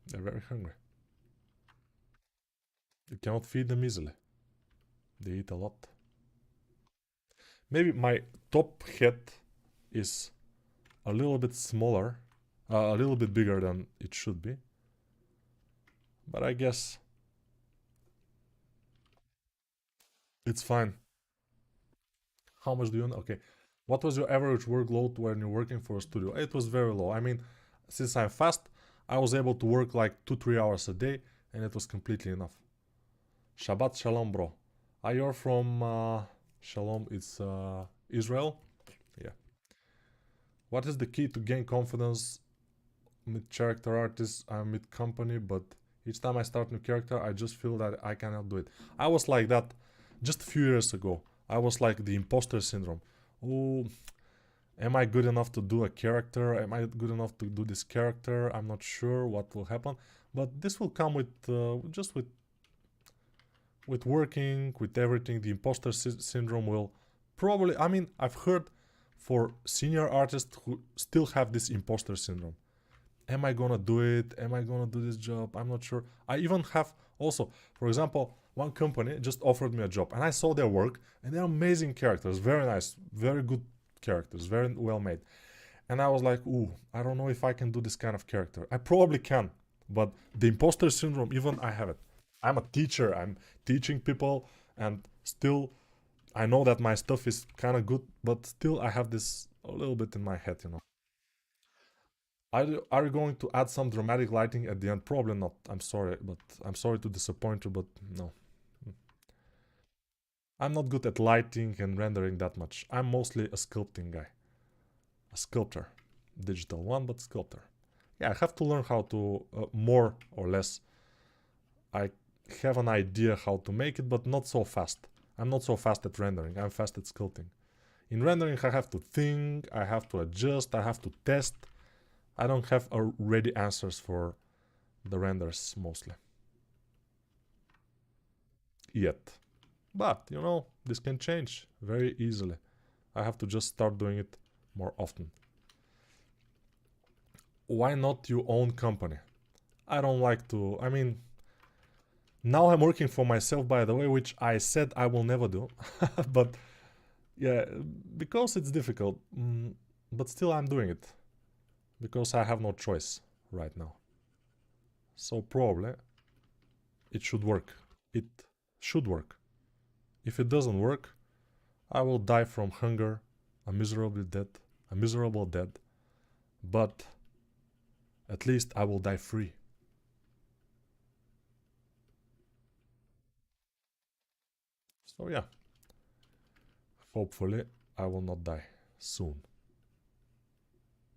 A: They're very hungry. You cannot feed them easily. They eat a lot. Maybe my top head is a little bit smaller, a little bit bigger than it should be. But I guess it's fine. How much do you know? Okay. What was your average workload when you're working for a studio? It was very low. I mean, since I'm fast, I was able to work like 2-3 hours a day, and it was completely enough. Shabbat Shalom, bro. Are you from Shalom? It's Israel? Yeah. What is the key to gain confidence? Mid character artist, I'm mid company, but each time I start new character, I just feel that I cannot do it. I was like that just a few years ago. I was like the imposter syndrome. Oh, am I good enough to do a character? Am I good enough to do this character? I'm not sure what will happen, but this will come with just with working, with everything. The imposter syndrome will probably. I mean, I've heard for senior artists who still have this imposter syndrome. Am I gonna do it? Am I gonna do this job? I'm not sure. I even have also, for example, one company just offered me a job, and I saw their work, and they're amazing characters, very nice, very good characters, very well made. And I was like, ooh, I don't know if I can do this kind of character. I probably can, but the imposter syndrome, even I have it. I'm a teacher. I'm teaching people, and still, I know that my stuff is kind of good, but still, I have this a little bit in my head, you know. Are you going to add some dramatic lighting at the end? Probably not. I'm sorry, but I'm sorry to disappoint you, but no. I'm not good at lighting and rendering that much. I'm mostly a sculpting guy. A sculptor. Digital one, but sculptor. Yeah, I have to learn how to, more or less. I have an idea how to make it, but not so fast. I'm not so fast at rendering. I'm fast at sculpting. In rendering, I have to think, I have to adjust, I have to test. I don't have ready answers for the renders mostly. yet. But, you know, this can change very easily. I have to just start doing it more often. Why not your own company? I don't like to, I mean, now I'm working for myself, by the way, which I said I will never do. But yeah, because it's difficult, but still I'm doing it. Because I have no choice right now. So probably it should work. It should work. If it doesn't work, I will die from hunger, a miserable dead. But at least I will die free. So yeah, hopefully I will not die soon.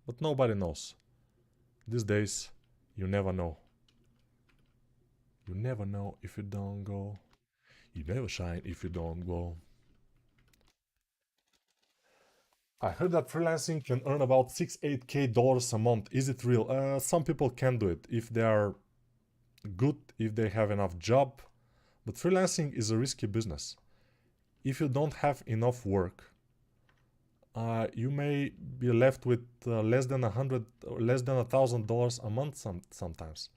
A: But nobody knows. These days, you never know. You never know if you don't go. You never shine if you don't go. I heard that freelancing can earn about 6-8k dollars a month. Is it real? Some people can do it if they are good, if they have enough job. But freelancing is a risky business. If you don't have enough work, you may be left with less than $1,000 a month sometimes.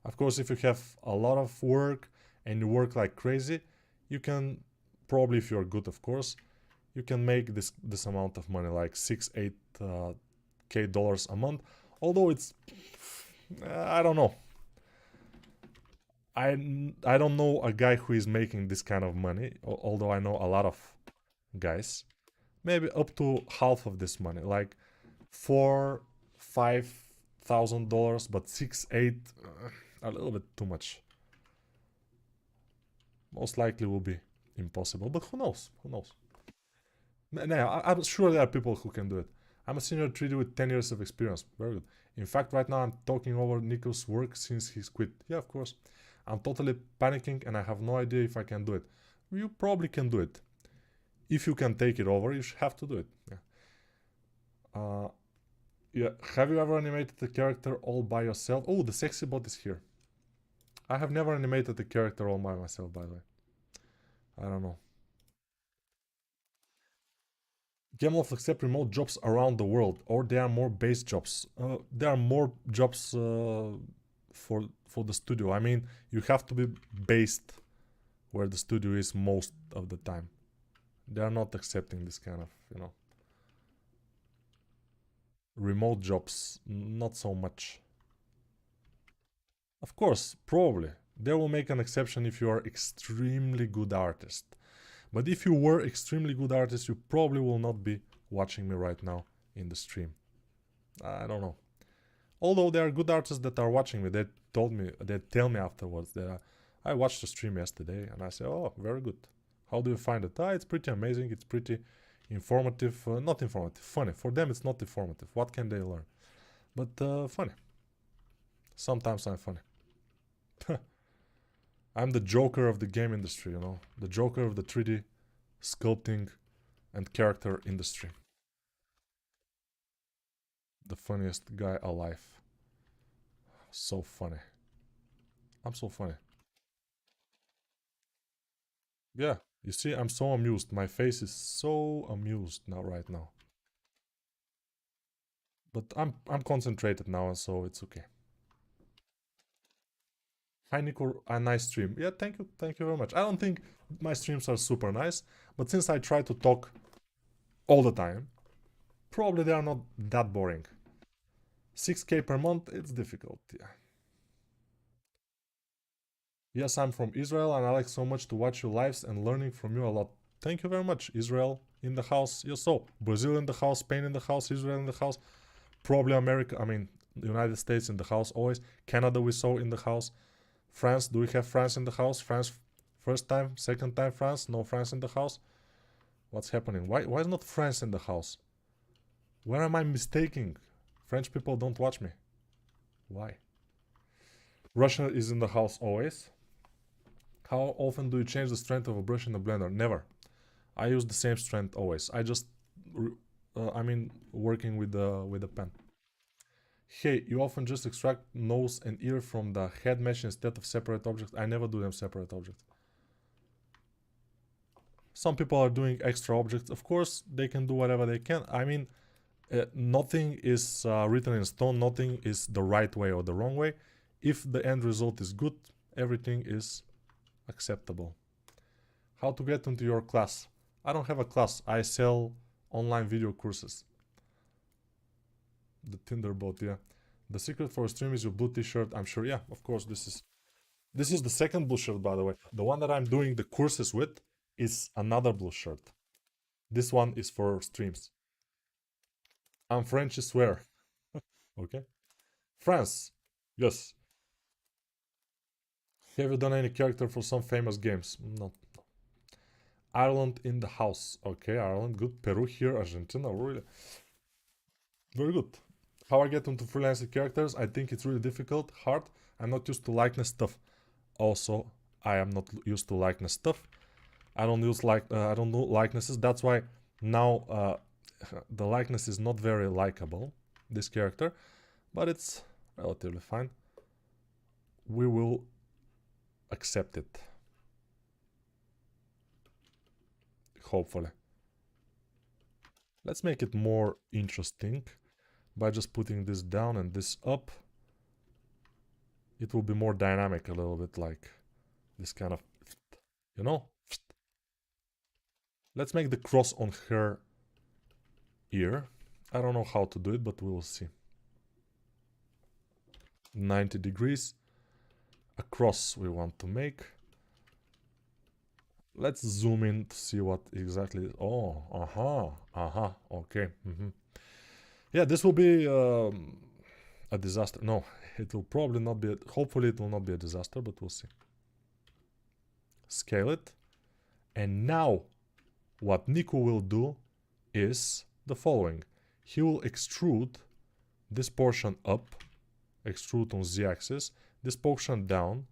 A: Of course, if you have a lot of work and you work like crazy, you can probably, if you're good, of course, you can make this amount of money, like 6-8k dollars a month. Although it's, I don't know. I don't know a guy who is making this kind of money. Although I know a lot of guys, maybe up to half of this money, like $4,000-5,000, but 6-8, a little bit too much. Most likely will be impossible, but who knows? Who knows? No, I'm sure there are people who can do it. I'm a senior 3D with 10 years of experience. Very good. In fact, right now I'm talking over Nico's work since he's quit. Yeah, of course. I'm totally panicking and I have no idea if I can do it. You probably can do it. If you can take it over, you should have to do it. Yeah. Yeah. Have you ever animated a character all by yourself? Oh, the sexy bot is here. I have never animated a character all by myself, by the way. I don't know. Gameloft accept remote jobs around the world, or there are more base jobs. There are more jobs for the studio. I mean, you have to be based where the studio is most of the time. They are not accepting this kind of, you know, remote jobs. Not so much. Of course, probably they will make an exception if you are extremely good artist. But if you were extremely good artist, you probably will not be watching me right now in the stream. I don't know. Although there are good artists that are watching me, they tell me afterwards that I watched the stream yesterday and I say, oh, very good. How do you find it? It's pretty amazing. It's pretty informative. Not informative, funny. For them, it's not informative. What can they learn? But funny. Sometimes I'm funny. I'm the Joker of the game industry, you know, the Joker of the 3D sculpting and character industry. The funniest guy alive. So funny. I'm so funny. Yeah, you see, I'm so amused. My face is so amused now, right now. But I'm concentrated now, so it's okay. Hi Nico, a nice stream. Yeah, thank you very much. I don't think my streams are super nice, but since I try to talk all the time, probably they are not that boring. 6k per month, it's difficult, yeah. Yes, I'm from Israel and I like so much to watch your lives and learning from you a lot. Thank you very much. Israel in the house. Yes, so Brazil in the house, Spain in the house, Israel in the house, probably America, I mean, the United States in the house always. Canada we saw in the house. France, do we have France in the house? France, first time, second time France, no France in the house. What's happening? Why is not France in the house? Where am I mistaking? French people don't watch me. Why? Russia is in the house always. How often do you change the strength of a brush in the blender? Never. I use the same strength always. I just, working with the pen. Hey, you often just extract nose and ear from the head mesh instead of separate objects. I never do them separate objects. Some people are doing extra objects. Of course, they can do whatever they can. I mean, nothing is written in stone. Nothing is the right way or the wrong way. If the end result is good, everything is acceptable. How to get into your class? I don't have a class. I sell online video courses. The Tinder bot, yeah. The secret for a stream is your blue t-shirt. I'm sure, yeah, of course. This is the second blue shirt, by the way. The one that I'm doing the courses with is another blue shirt. This one is for streams. I'm French, I swear. Okay. France. Yes. Have you done any character for some famous games? No. Ireland in the house. Okay, Ireland, good. Peru here, Argentina, really. Very good. How I get into freelancing characters? I think it's really difficult, hard. I'm not used to likeness stuff. Also, I am not used to likeness stuff. I don't do likenesses. That's why now the likeness is not very likable, this character, but it's relatively fine. We will accept it. Hopefully. Let's make it more interesting by just putting this down and this up. It will be more dynamic, a little bit like this kind of, you know? Let's make the cross on her ear. I don't know how to do it, but we will see. 90 degrees. A cross we want to make. Let's zoom in to see what exactly... Oh, okay. Yeah, this will be a disaster. No, it will probably not be... Hopefully it will not be a disaster, but we'll see. Scale it. And now, what Nico will do is the following. He will extrude this portion up, extrude on z-axis, this portion down,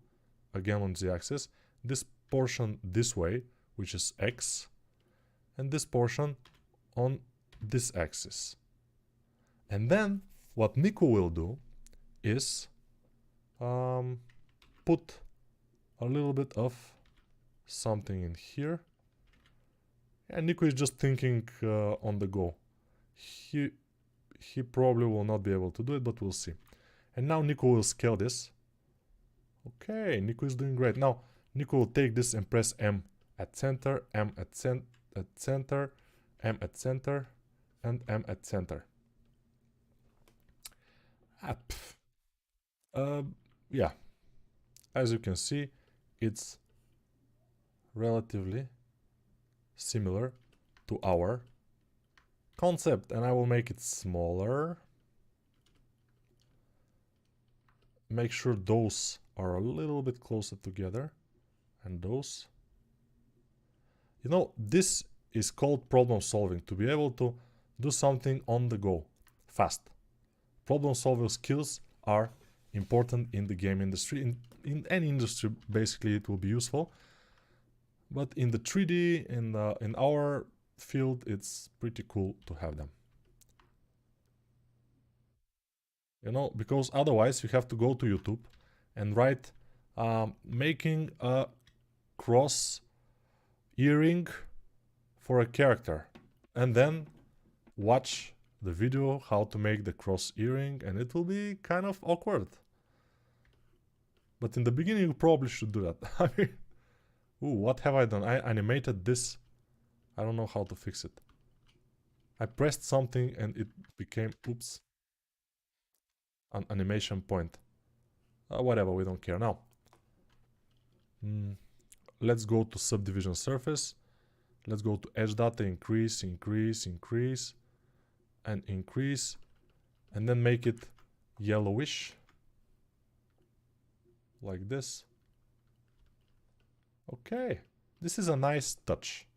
A: again on z-axis, this portion this way, which is x, and this portion on this axis. And then what Nico will do is put a little bit of something in here. And Nico is just thinking on the go. He probably will not be able to do it, but we'll see. And now Nico will scale this. Okay, Nico is doing great. Now Nico will take this and press M at center, M at center, M at center, and M at center. Yeah, as you can see, it's relatively similar to our concept, and I will make it smaller. Make sure those are a little bit closer together, and those. You know, this is called problem solving, to be able to do something on the go, fast. Problem solving skills are important in the game industry. In any industry, basically, it will be useful. But in the 3D, in our field, it's pretty cool to have them. You know, because otherwise you have to go to YouTube and write making a cross earring for a character, and then watch the video how to make the cross earring, and it will be kind of awkward. But in the beginning you probably should do that. I mean, ooh, what have I done? I animated this. I don't know how to fix it. I pressed something and it became, oops, an animation point. Whatever, we don't care now. Let's go to subdivision surface. Let's go to edge data, increase, increase, increase, and increase, and then make it yellowish, like this. Okay, this is a nice touch.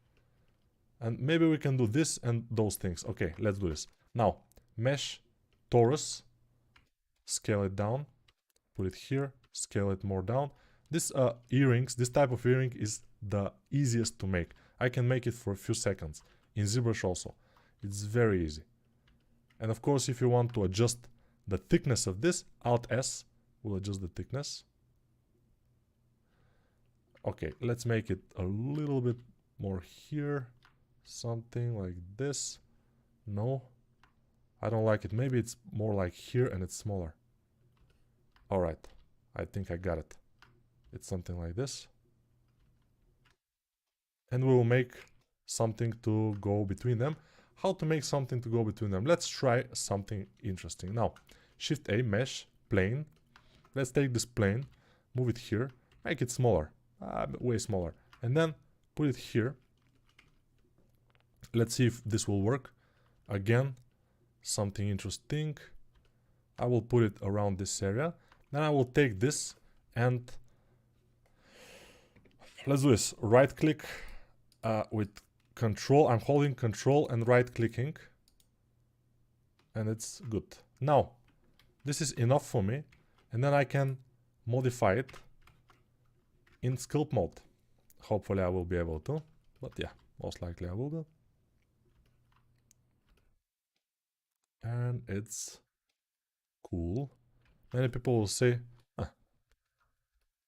A: And maybe we can do this and those things. Okay, let's do this. Now, mesh, torus, scale it down, put it here, scale it more down. This earrings, this type of earring is the easiest to make. I can make it for a few seconds. In ZBrush also. It's very easy. And of course, if you want to adjust the thickness of this, Alt S will adjust the thickness. Okay, let's make it a little bit more here, something like this. No, I don't like it. Maybe it's more like here and it's smaller. All right, I think I got it. It's something like this. And we will make something to go between them. How to make something to go between them? Let's try something interesting. Now, Shift A, Mesh, Plane. Let's take this plane, move it here, make it smaller, way smaller. And then put it here. Let's see if this will work. Again, something interesting. I will put it around this area. Then I will take this and let's do this. Right click with control. I'm holding control and right clicking. And it's good. Now, this is enough for me. And then I can modify it in sculpt mode. Hopefully I will be able to. But yeah, most likely I will do. And it's cool. Many people will say,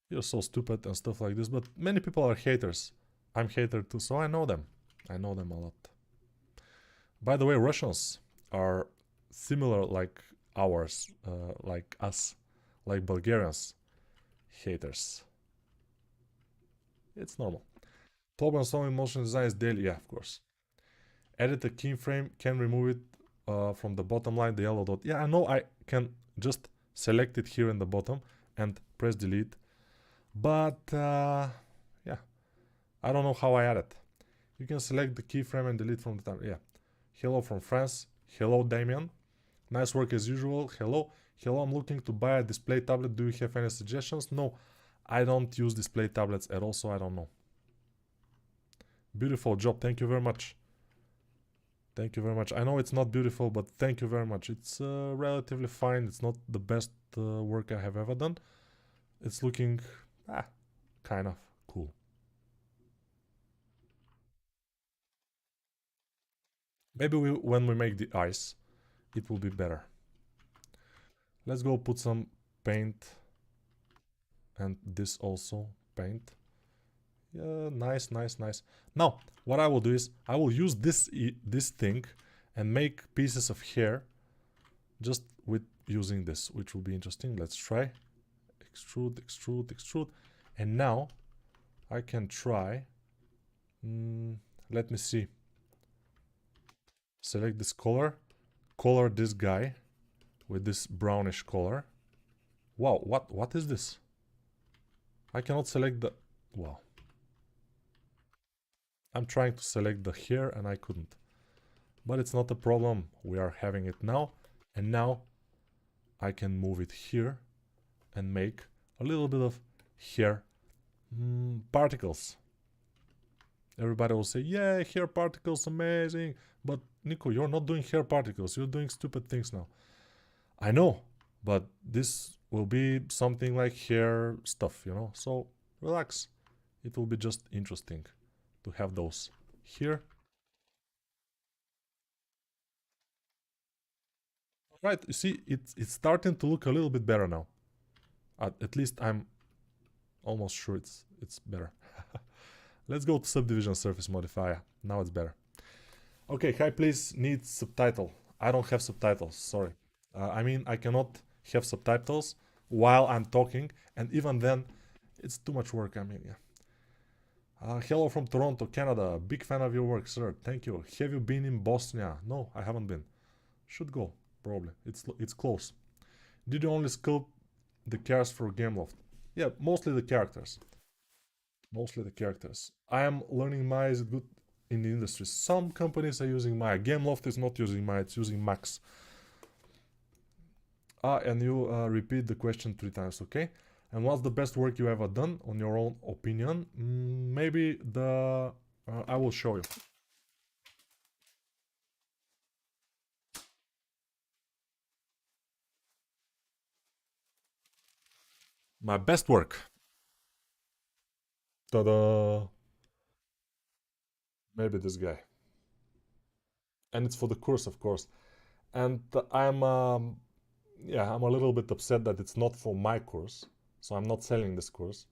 A: you're so stupid and stuff like this, but many people are haters. I'm hater too, so I know them. I know them a lot. By the way, Russians are similar like ours, like us, like Bulgarians. Haters. It's normal. Problem solving motion design is daily, yeah, of course. Edit a keyframe, can remove it from the bottom line, the yellow dot. Yeah, I know I can just select it here in the bottom and press delete. But, yeah, I don't know how I add it. You can select the keyframe and delete from the time. Yeah. Hello from France. Hello, Damien. Nice work as usual. Hello. Hello, I'm looking to buy a display tablet. Do you have any suggestions? No, I don't use display tablets at all, so I don't know. Beautiful job. Thank you very much. Thank you very much. I know it's not beautiful, but thank you very much. It's relatively fine. It's not the best work I have ever done. It's looking kind of cool. Maybe when we make the eyes, it will be better. Let's go put some paint. And this also, paint. Yeah, nice, nice, nice. Now, what I will do is, I will use this thing and make pieces of hair just with using this, which will be interesting. Let's try. Extrude, extrude, extrude. And now, I can try. Let me see. Select this color. Color this guy with this brownish color. Wow, what is this? I cannot select the... Wow. I'm trying to select the hair and I couldn't. But it's not a problem. We are having it now. And now I can move it here and make a little bit of hair particles. Everybody will say, yeah, hair particles, amazing. But Nico, you're not doing hair particles. You're doing stupid things now. I know, but this will be something like hair stuff, you know? So relax. It will be just interesting to have those here. Right, you see, it's starting to look a little bit better now. At least I'm almost sure it's better. Let's go to subdivision surface modifier. Now it's better. Okay, hi, please needs subtitle. I don't have subtitles, sorry. I mean, I cannot have subtitles while I'm talking, and even then, it's too much work. I mean, yeah. Hello from Toronto, Canada. Big fan of your work, sir. Thank you. Have you been in Bosnia? No, I haven't been. Should go, probably. It's close. Did you only sculpt the cars for Gameloft? Yeah, mostly the characters. Mostly the characters. I am learning Maya is good in the industry. Some companies are using Maya. Gameloft is not using Maya, it's using Max. And you repeat the question 3 times, okay? And what's the best work you ever done, on your own opinion? Maybe the... I will show you. My best work. Ta-da! Maybe this guy. And it's for the course, of course. And I'm a little bit upset that it's not for my course. So I'm not selling this course.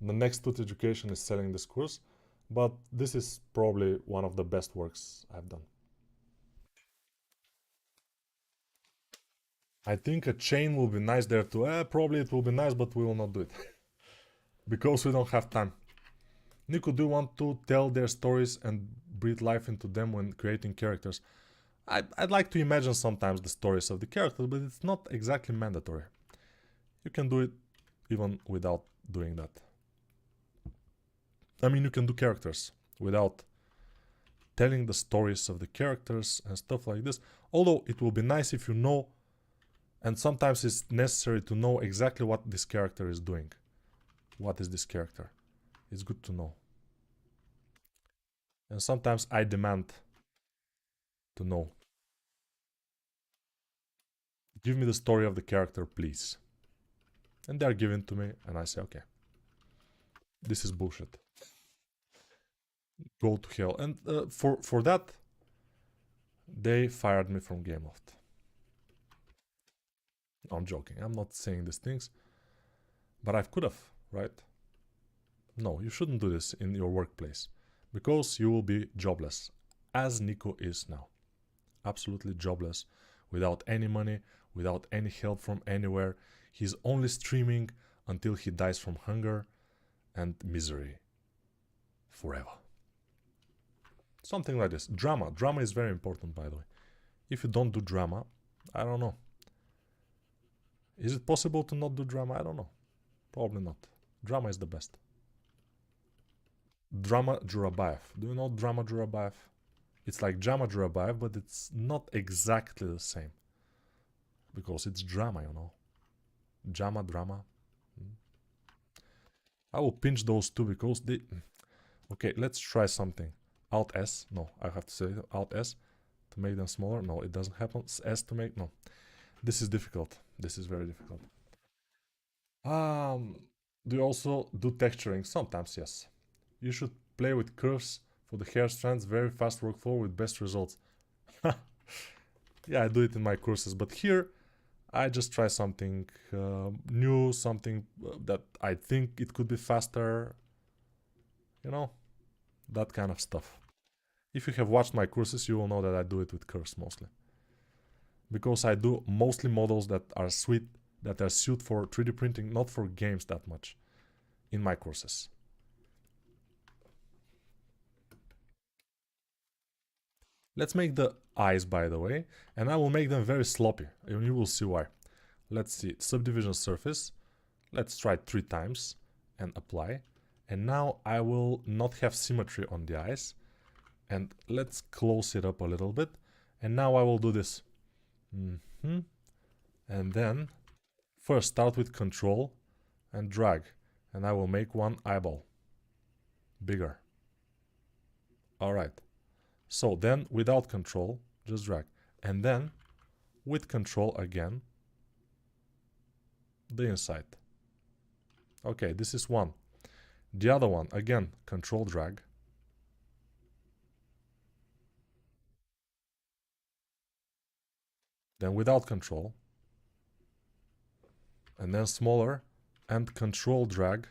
A: The next Tut Education is selling this course. but this is probably one of the best works I've done. I think a chain will be nice there too. Probably it will be nice, but we will not do it. Because we don't have time. Nico, do you want to tell their stories and breathe life into them when creating characters? I'd like to imagine sometimes the stories of the characters, but it's not exactly mandatory. You can do it even without doing that. I mean, you can do characters without telling the stories of the characters and stuff like this. Although it will be nice if you know, and sometimes it's necessary to know exactly what this character is doing. What is this character? It's good to know. And sometimes I demand to know. Give me the story of the character, please. And they're given to me, and I say, okay. This is bullshit. Go to hell. And for that, they fired me from Gameloft. No, I'm joking. I'm not saying these things. But I could have, right? No, you shouldn't do this in your workplace. Because you will be jobless. As Nico is now. Absolutely jobless. Without any money. Without any help from anywhere. He's only streaming until he dies from hunger and misery. Forever. Something like this. Drama. Drama is very important, by the way. If you don't do drama, I don't know. Is it possible to not do drama? I don't know. Probably not. Drama is the best. Drama Jurabayev. Do you know Drama Jurabayev? It's like Drama Jurabayev, but it's not exactly the same. Because it's drama, you know. Drama. I will pinch those two because they... Okay, let's try something. Alt S. No, I have to say Alt S to make them smaller. No, it doesn't happen. S to make... No. This is difficult. This is very difficult. Do you also do texturing? Sometimes, yes. You should play with curves for the hair strands. Very fast workflow with best results. Yeah, I do it in my courses, but here I just try something new, something that I think it could be faster. You know, that kind of stuff. If you have watched my courses, you will know that I do it with curves mostly. Because I do mostly models that are suited for 3D printing, not for games that much in my courses. Let's make the eyes, by the way, and I will make them very sloppy, and you will see why. Let's see, subdivision surface. Let's try 3 times and apply. And now I will not have symmetry on the eyes. And let's close it up a little bit. And now I will do this. And then first start with control and drag. And I will make one eyeball bigger. Alright. So then without control, just drag. And then with control again, the inside. Okay, this is one. The other one, again, control drag. Then without control. And then smaller and control drag.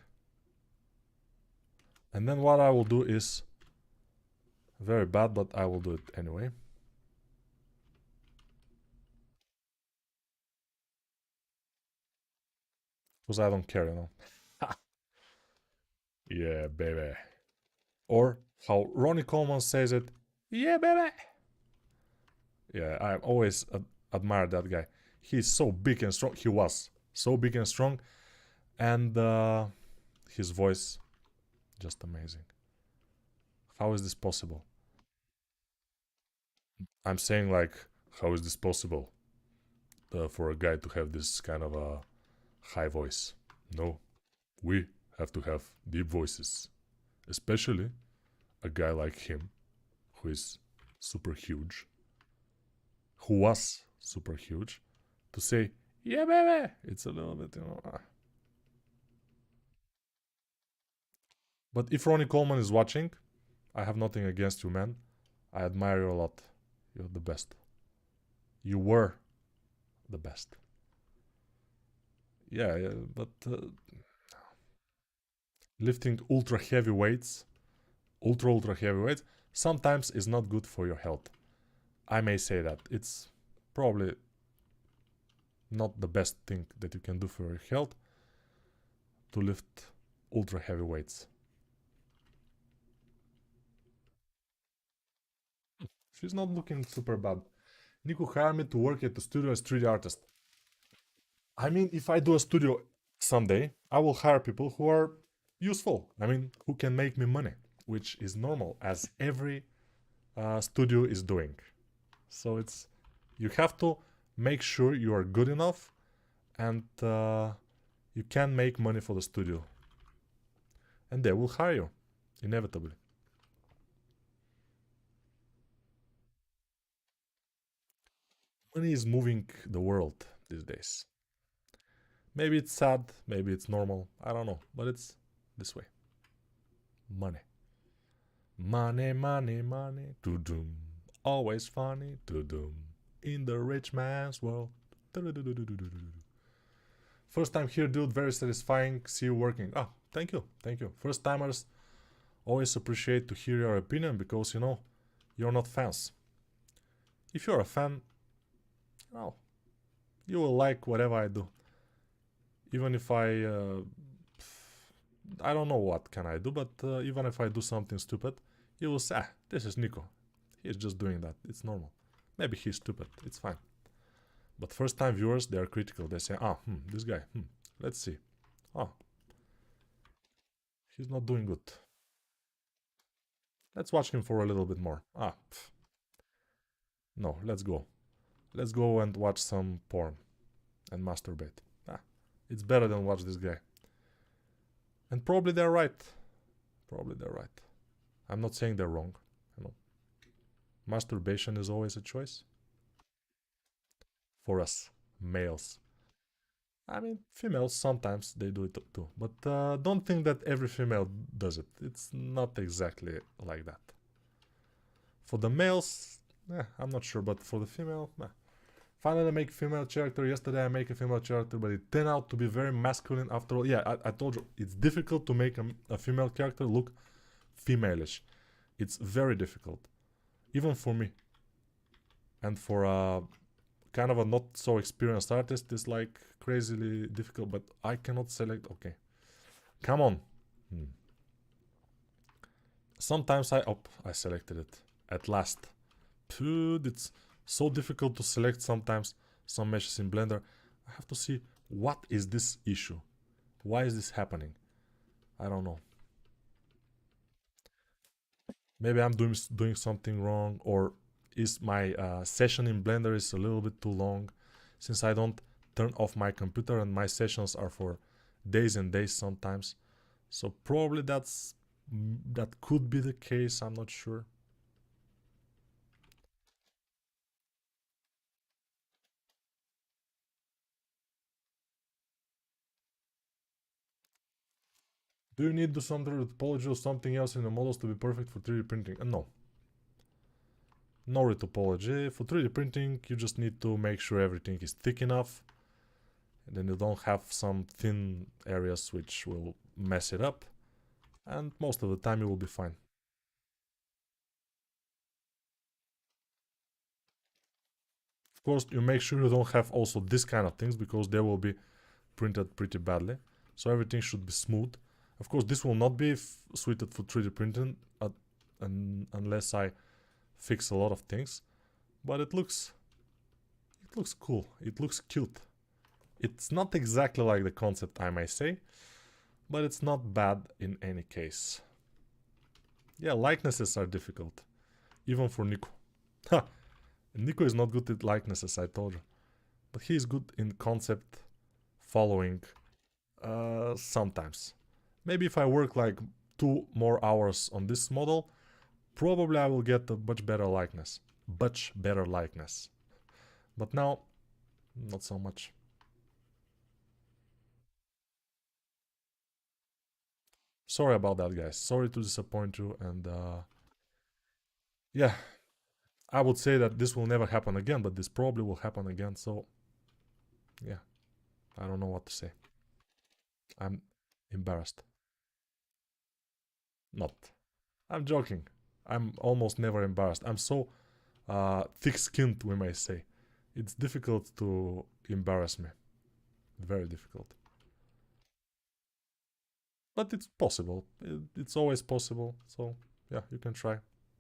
A: And then what I will do is very bad, but I will do it anyway. Because I don't care, you know. Yeah, baby. Or how Ronnie Coleman says it, yeah, baby. Yeah, I always admire that guy. He's so big and strong. He was so big and strong. And his voice, just amazing. How is this possible? I'm saying like, how is this possible for a guy to have this kind of a high voice? No, we have to have deep voices. Especially a guy like him, who is super huge, who was super huge, to say, yeah, baby, it's a little bit, you know. But if Ronnie Coleman is watching, I have nothing against you, man. I admire you a lot. You're the best. You were the best. Yeah, but lifting ultra heavy weights, ultra heavyweights sometimes is not good for your health. I may say that. It's probably not the best thing that you can do for your health to lift ultra heavy weights. She's not looking super bad. Nico hired me to work at the studio as 3D artist. I mean, if I do a studio someday, I will hire people who are useful. I mean, who can make me money, which is normal, as every studio is doing. So it's, you have to make sure you are good enough and you can make money for the studio. And they will hire you, inevitably. Money is moving the world these days. Maybe it's sad, maybe it's normal, I don't know, but it's this way. Money. Money, money, money, to-doom. Always funny, to-doom. In the rich man's world. First time here, dude, very satisfying, see you working. Ah, thank you, thank you. First timers always appreciate to hear your opinion because, you know, you're not fans. If you're a fan, well, you will like whatever I do. Even if I don't know what can I do, but even if I do something stupid, you will say, ah, this is Nico. He's just doing that. It's normal. Maybe he's stupid. It's fine. But first time viewers, they are critical. They say, ah, this guy, let's see. Oh, he's not doing good. Let's watch him for a little bit more. Ah, no, let's go. Let's go and watch some porn and masturbate. Ah, it's better than watch this guy. And probably they're right. Probably they're right. I'm not saying they're wrong. You know, masturbation is always a choice for us males. I mean, females sometimes they do it too, but don't think that every female does it. It's not exactly like that. For the males, I'm not sure, but for the female, finally I make female character. Yesterday I make a female character, but it turned out to be very masculine after all. Yeah, I told you, it's difficult to make a female character look femaleish. It's very difficult, even for me. And for a kind of a not so experienced artist, it's like crazily difficult, but I cannot select. Okay, come on. Sometimes I selected it at last. Dude, it's so difficult to select sometimes some meshes in Blender. I have to see what is this issue. Why is this happening? I don't know. Maybe I'm doing something wrong, or is my session in Blender is a little bit too long, since I don't turn off my computer and my sessions are for days and days sometimes. So probably that could be the case. I'm not sure. Do you need to do something with Retopology or something else in the models to be perfect for 3D printing? No. No Retopology. For 3D printing, you just need to make sure everything is thick enough. And then you don't have some thin areas which will mess it up. And most of the time you will be fine. Of course, you make sure you don't have also this kind of things, because they will be printed pretty badly. So everything should be smooth. Of course, this will not be suited for 3D printing unless I fix a lot of things. But it looks cool. It looks cute. It's not exactly like the concept, I may say, but it's not bad in any case. Yeah, likenesses are difficult, even for Nico. Ha! Nico is not good at likenesses, I told you. But he is good in concept following sometimes. Maybe if I work like 2 more hours on this model, probably I will get a much better likeness. Much better likeness. But now, not so much. Sorry about that, guys. Sorry to disappoint you, and yeah, I would say that this will never happen again, but this probably will happen again, so yeah, I don't know what to say. I'm embarrassed. Not. I'm joking. I'm almost never embarrassed. I'm so thick-skinned, we may say. It's difficult to embarrass me. Very difficult. But it's possible. It's always possible. So, yeah, you can try.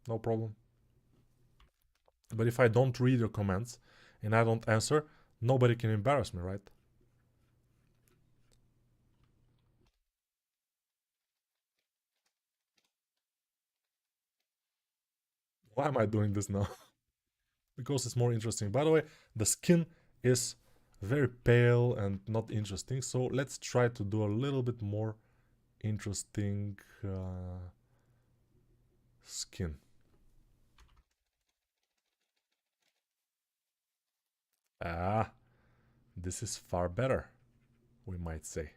A: No problem. But if I don't read your comments and I don't answer, nobody can embarrass me, right? Why am I doing this now? Because it's more interesting. By the way, the skin is very pale and not interesting. So let's try to do a little bit more interesting skin. Ah, this is far better, we might say.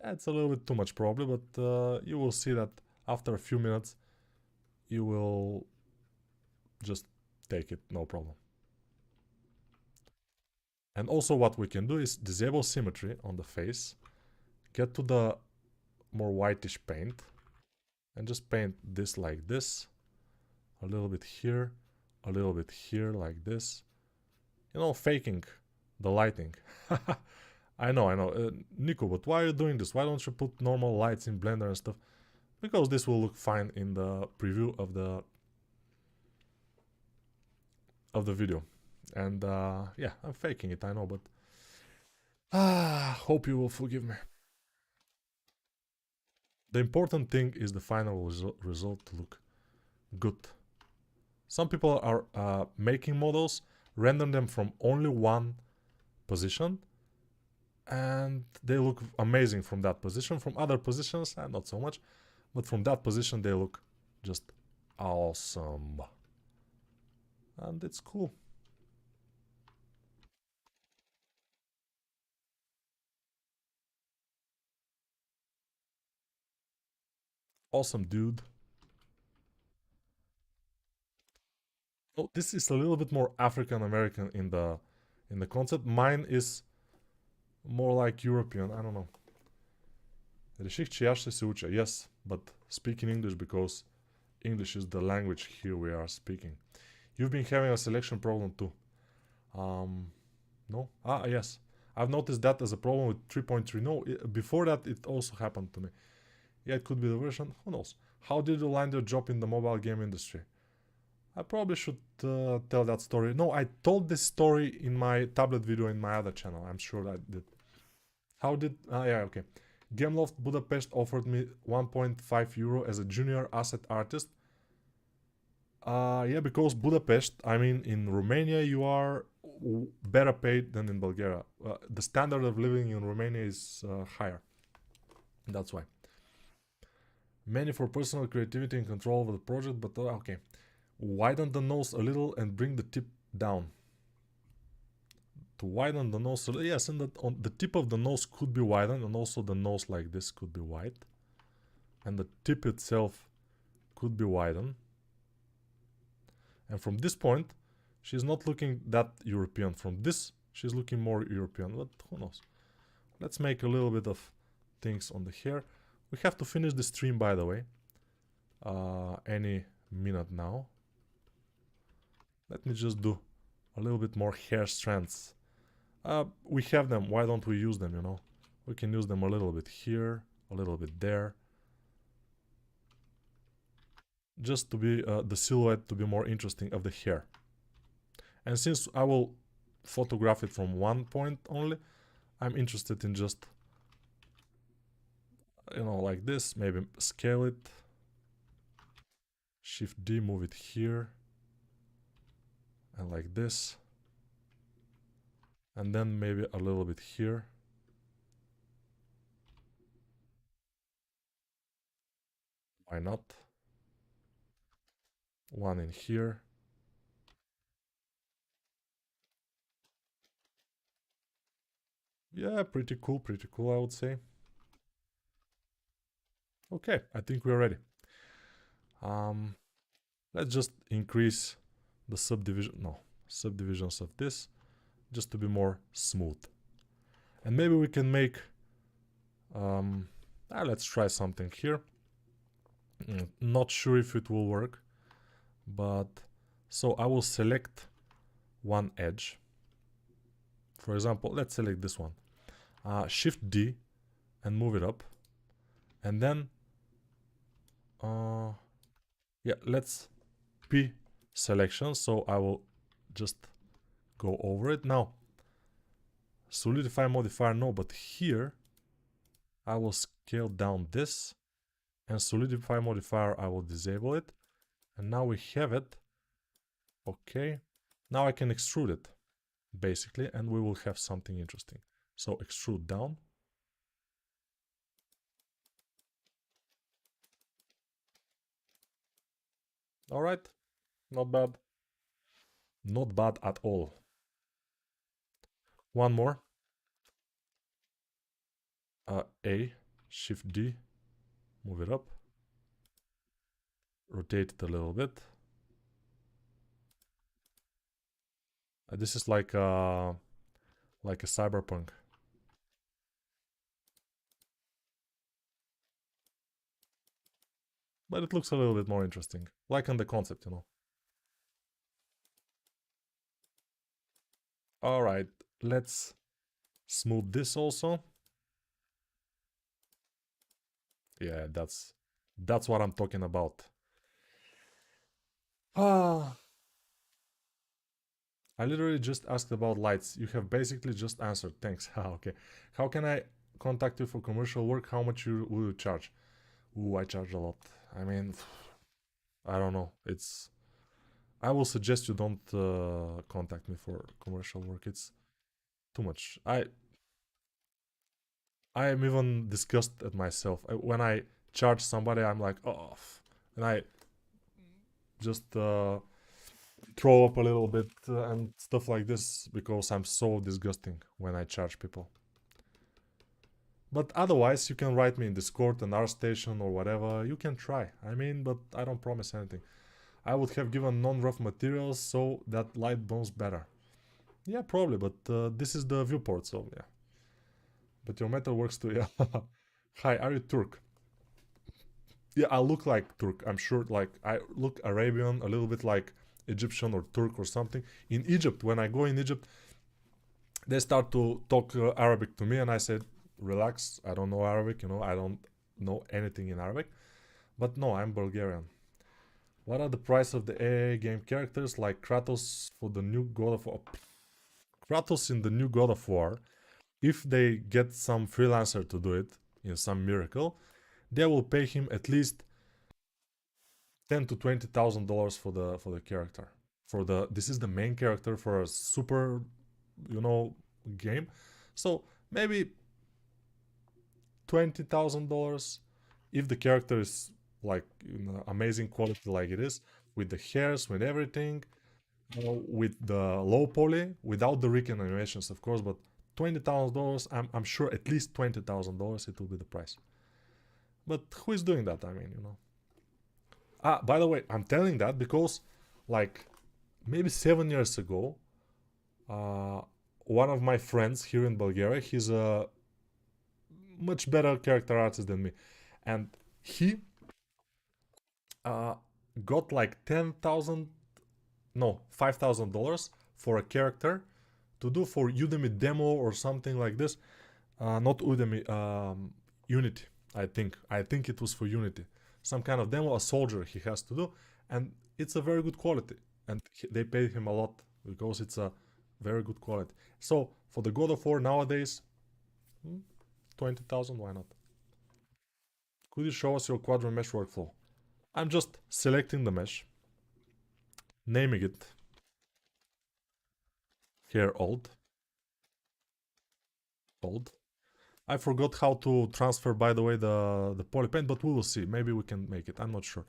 A: It's a little bit too much probably, but you will see that after a few minutes you will just take it, no problem. And also what we can do is disable symmetry on the face, get to the more whitish paint, and just paint this like this, a little bit here, a little bit here like this. You know, faking the lighting. I know. Nico, but why are you doing this? Why don't you put normal lights in Blender and stuff? Because this will look fine in the preview of the video. And yeah, I'm faking it, I know, but hope you will forgive me. The important thing is the final result to look good. Some people are making models, render them from only one position, and they look amazing from that position. From other positions, not so much, but from that position they look just awesome. And it's cool. Awesome, dude. Oh, this is a little bit more African American in the concept. Mine is more like European. I don't know. Реших, че аз ще се уча. Yes, but speak in English because English is the language here we are speaking. You've been having a selection problem too. No? Yes. I've noticed that as a problem with 3.3. No, before that it also happened to me. Yeah, it could be the version. Who knows? How did you land your job in the mobile game industry? I probably should tell that story. No, I told this story in my tablet video in my other channel. I'm sure I did. How did... yeah, okay. Gameloft Budapest offered me 1.5 euro as a junior asset artist. Yeah, because Budapest, I mean, in Romania, you are better paid than in Bulgaria. The standard of living in Romania is higher. That's why. Many for personal creativity and control over the project, but okay. Widen the nose a little and bring the tip down. To widen the nose, yes, and on the tip of the nose could be widened, and also the nose like this could be wide. And the tip itself could be widened. And from this point, she's not looking that European. From this, she's looking more European, but who knows. Let's make a little bit of things on the hair. We have to finish the stream, by the way. Any minute now. Let me just do a little bit more hair strands. We have them, why don't we use them, you know? We can use them a little bit here, a little bit there. Just to be, the silhouette to be more interesting of the hair. And since I will photograph it from one point only, I'm interested in just, you know, like this, maybe scale it. Shift D, move it here. And like this. And then maybe a little bit here. Why not? One in here. Yeah, pretty cool, I would say. Okay, I think we're ready. Let's just increase the subdivisions of this, just to be more smooth. And maybe we can make Let's try something here. Not sure if it will work, but so I will select one edge. For example, let's select this one. Shift D and move it up. And then, yeah, let's P selection. So I will just go over it. Now, solidify modifier, no, but here I will scale down this, and solidify modifier, I will disable it. And now we have it. Okay. Now I can extrude it, basically, and we will have something interesting. So extrude down. All right. Not bad. Not bad at all. One more. A, Shift D, move it up. Rotate it a little bit. This is like a cyberpunk. But it looks a little bit more interesting. Like on the concept, you know. Alright, let's smooth this also. Yeah, that's what I'm talking about. I literally just asked about lights. You have basically just answered. Thanks. Okay. How can I contact you for commercial work? How much will you charge? Ooh, I charge a lot. I mean, I don't know. I will suggest you don't contact me for commercial work. It's too much. I am even disgusted at myself. When I charge somebody, I'm like, oh, and I just throw up a little bit and stuff like this because I'm so disgusting when I charge people. But otherwise, you can write me in Discord and ArtStation or whatever. You can try. I mean, but I don't promise anything. I would have given non-rough materials so that light burns better. Yeah, probably, but this is the viewport, so yeah. But your metal works too, yeah. Hi, are you Turk? Yeah, I look like Turk. I'm sure, like, I look Arabian, a little bit like Egyptian or Turk or something. In Egypt, when I go in Egypt, they start to talk Arabic to me, and I said, relax, I don't know Arabic, you know, I don't know anything in Arabic. But no, I'm Bulgarian. What are the price of the AA game characters like Kratos for the new God of War? Kratos in the new God of War, if they get some freelancer to do it in some miracle, they will pay him at least $10,000 to $20,000 for the character. This is the main character for a super, you know, game. So maybe $20,000 if the character is like amazing quality like it is, with the hairs, with everything, with the low poly, without the recon animations, of course. But $20,000, I'm sure at least $20,000 it will be the price. But who is doing that? I mean, you know. By the way, I'm telling that because, like, maybe 7 years ago, one of my friends here in Bulgaria, he's a much better character artist than me, and he got like $5,000 for a character to do for Udemy demo or something like this. Not Udemy, Unity. I think it was for Unity. Some kind of demo, a soldier he has to do, and it's a very good quality. And they paid him a lot because it's a very good quality. So for the God of War nowadays, 20,000, why not? Could you show us your quadrant mesh workflow? I'm just selecting the mesh, naming it here old. I forgot how to transfer, by the way, the polypaint, but we will see. Maybe we can make it. I'm not sure.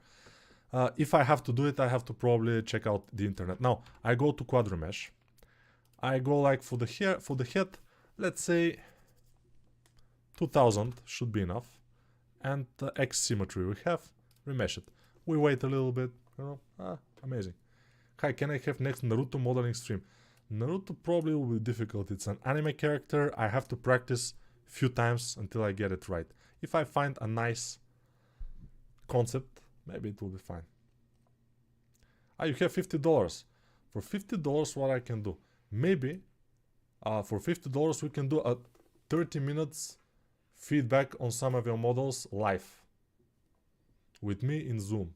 A: If I have to do it, I have to probably check out the internet. Now, I go to quadrant mesh. I go like for the head, let's say 2000 should be enough. And the X symmetry we have, remesh it. We wait a little bit, you know, amazing. Hi, can I have next Naruto modeling stream? Naruto probably will be difficult. It's an anime character. I have to practice few times until I get it right. If I find a nice concept, maybe it will be fine. You have $50. For $50, what I can do? Maybe for $50 we can do a 30 minutes feedback on some of your models live with me in Zoom.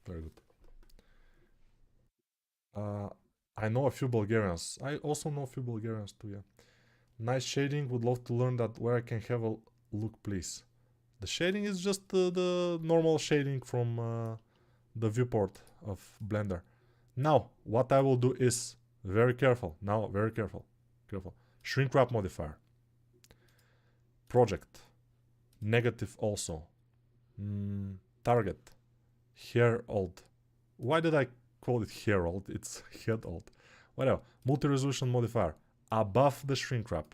A: Very good. I know a few Bulgarians. I also know a few Bulgarians too, yeah. Nice shading. Would love to learn that. Where I can have a look, please. The shading is just the normal shading from the viewport of Blender. Now, what I will do is, very careful. Now, very careful. Careful. Shrink wrap modifier. Project. Negative also. Target. Herald. Why did I call it Herald? It's Head-Old. Whatever. Multi-resolution modifier. Above the shrink wrap.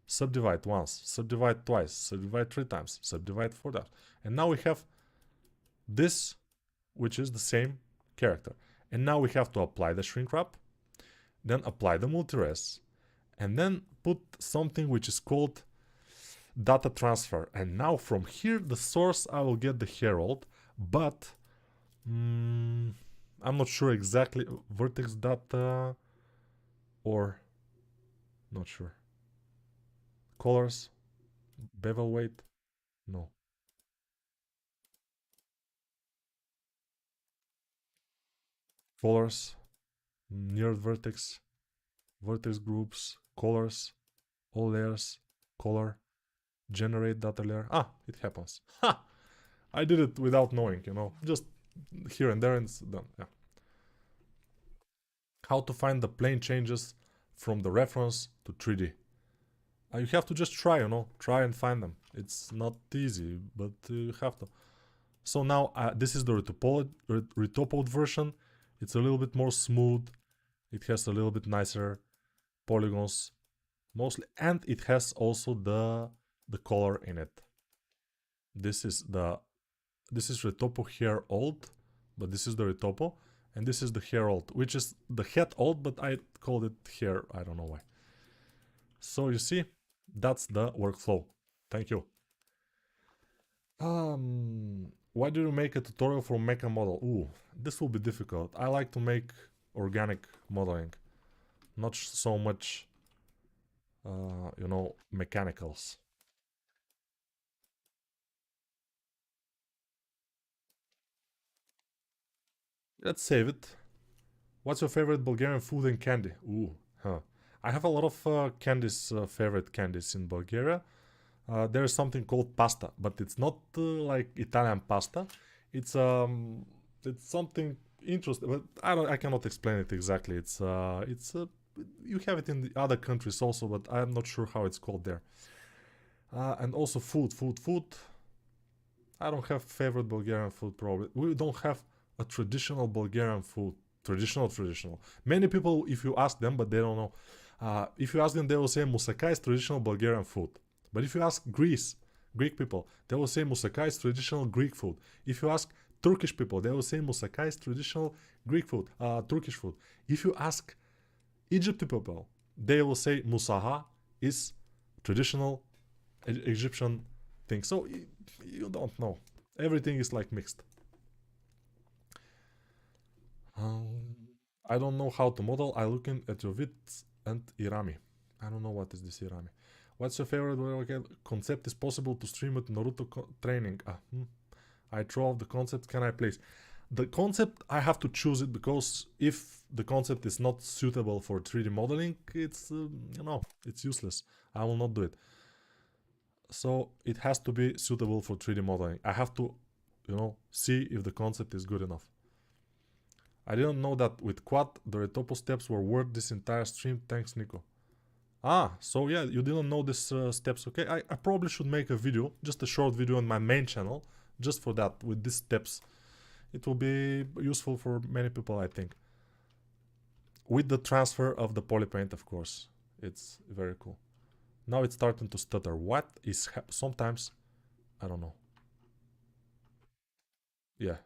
A: Subdivide once. Subdivide twice. Subdivide 3 times. Subdivide 4 times. And now we have this, which is the same character. And now we have to apply the shrink wrap. Then apply the multi-res. And then put something which is called data transfer. And now from here, the source, I will get the Herald. But I'm not sure exactly. Vertex data or not sure. Colors, bevel weight, no. Colors, near vertex, vertex groups, colors, all layers, color, generate data layer. It happens. Ha! I did it without knowing, you know, just here and there and it's done. Yeah. How to find the plane changes from the reference to 3D. You have to just try, you know, try and find them. It's not easy, but you have to. So now this is the Retopology version. It's a little bit more smooth. It has a little bit nicer polygons, mostly, and it has also the color in it. This is Retopo Hair Old, but this is the Retopo, and this is the Hair Old, which is the Head Old, but I called it Hair. I don't know why. So you see, that's the workflow. Thank you. Why do you make a tutorial for mecha model? Ooh, this will be difficult. I like to make organic modeling, not so much, you know, mechanicals. Let's save it. What's your favorite Bulgarian food and candy? Ooh, huh. I have a lot of candies, favorite candies in Bulgaria. There is something called pasta, but it's not like Italian pasta. It's something interesting, but I cannot explain it exactly. You have it in the other countries also, but I'm not sure how it's called there. And also food. I don't have favorite Bulgarian food probably. We don't have a traditional Bulgarian food. Traditional. Many people, if you ask them, but they don't know. If you ask them, they will say moussaka is traditional Bulgarian food. But if you ask Greek people, they will say moussaka is traditional Greek food. If you ask Turkish people, they will say moussaka is traditional Greek food, Turkish food. If you ask Egyptian people, they will say moussaka is traditional Egyptian thing. So you don't know. Everything is like mixed. I don't know how to model. I looking at your vids and Irami. I don't know what is this Irami. What's your favorite concept? Is possible to stream with Naruto training? I draw the concept. Can I place? The concept, I have to choose it because if the concept is not suitable for 3D modeling, it's, you know, it's useless. I will not do it. So it has to be suitable for 3D modeling. I have to, you know, see if the concept is good enough. I didn't know that with quad, the Retopo steps were worth this entire stream. Thanks, Nico. So yeah, you didn't know these steps, okay? I probably should make a video, just a short video on my main channel, just for that, with these steps. It will be useful for many people, I think. With the transfer of the polypaint, of course. It's very cool. Now it's starting to stutter. What is sometimes, I don't know. Yeah,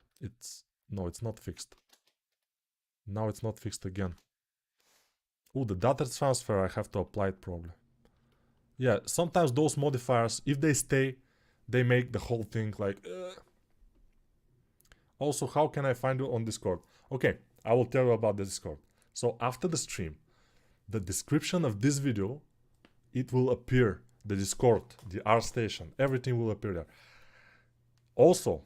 A: no, it's not fixed. Now it's not fixed again. Oh, the data transfer, I have to apply it probably. Yeah, sometimes those modifiers, if they stay, they make the whole thing like... Also, how can I find you on Discord? Okay, I will tell you about the Discord. So after the stream, the description of this video, it will appear. The Discord, the art station, everything will appear there. Also,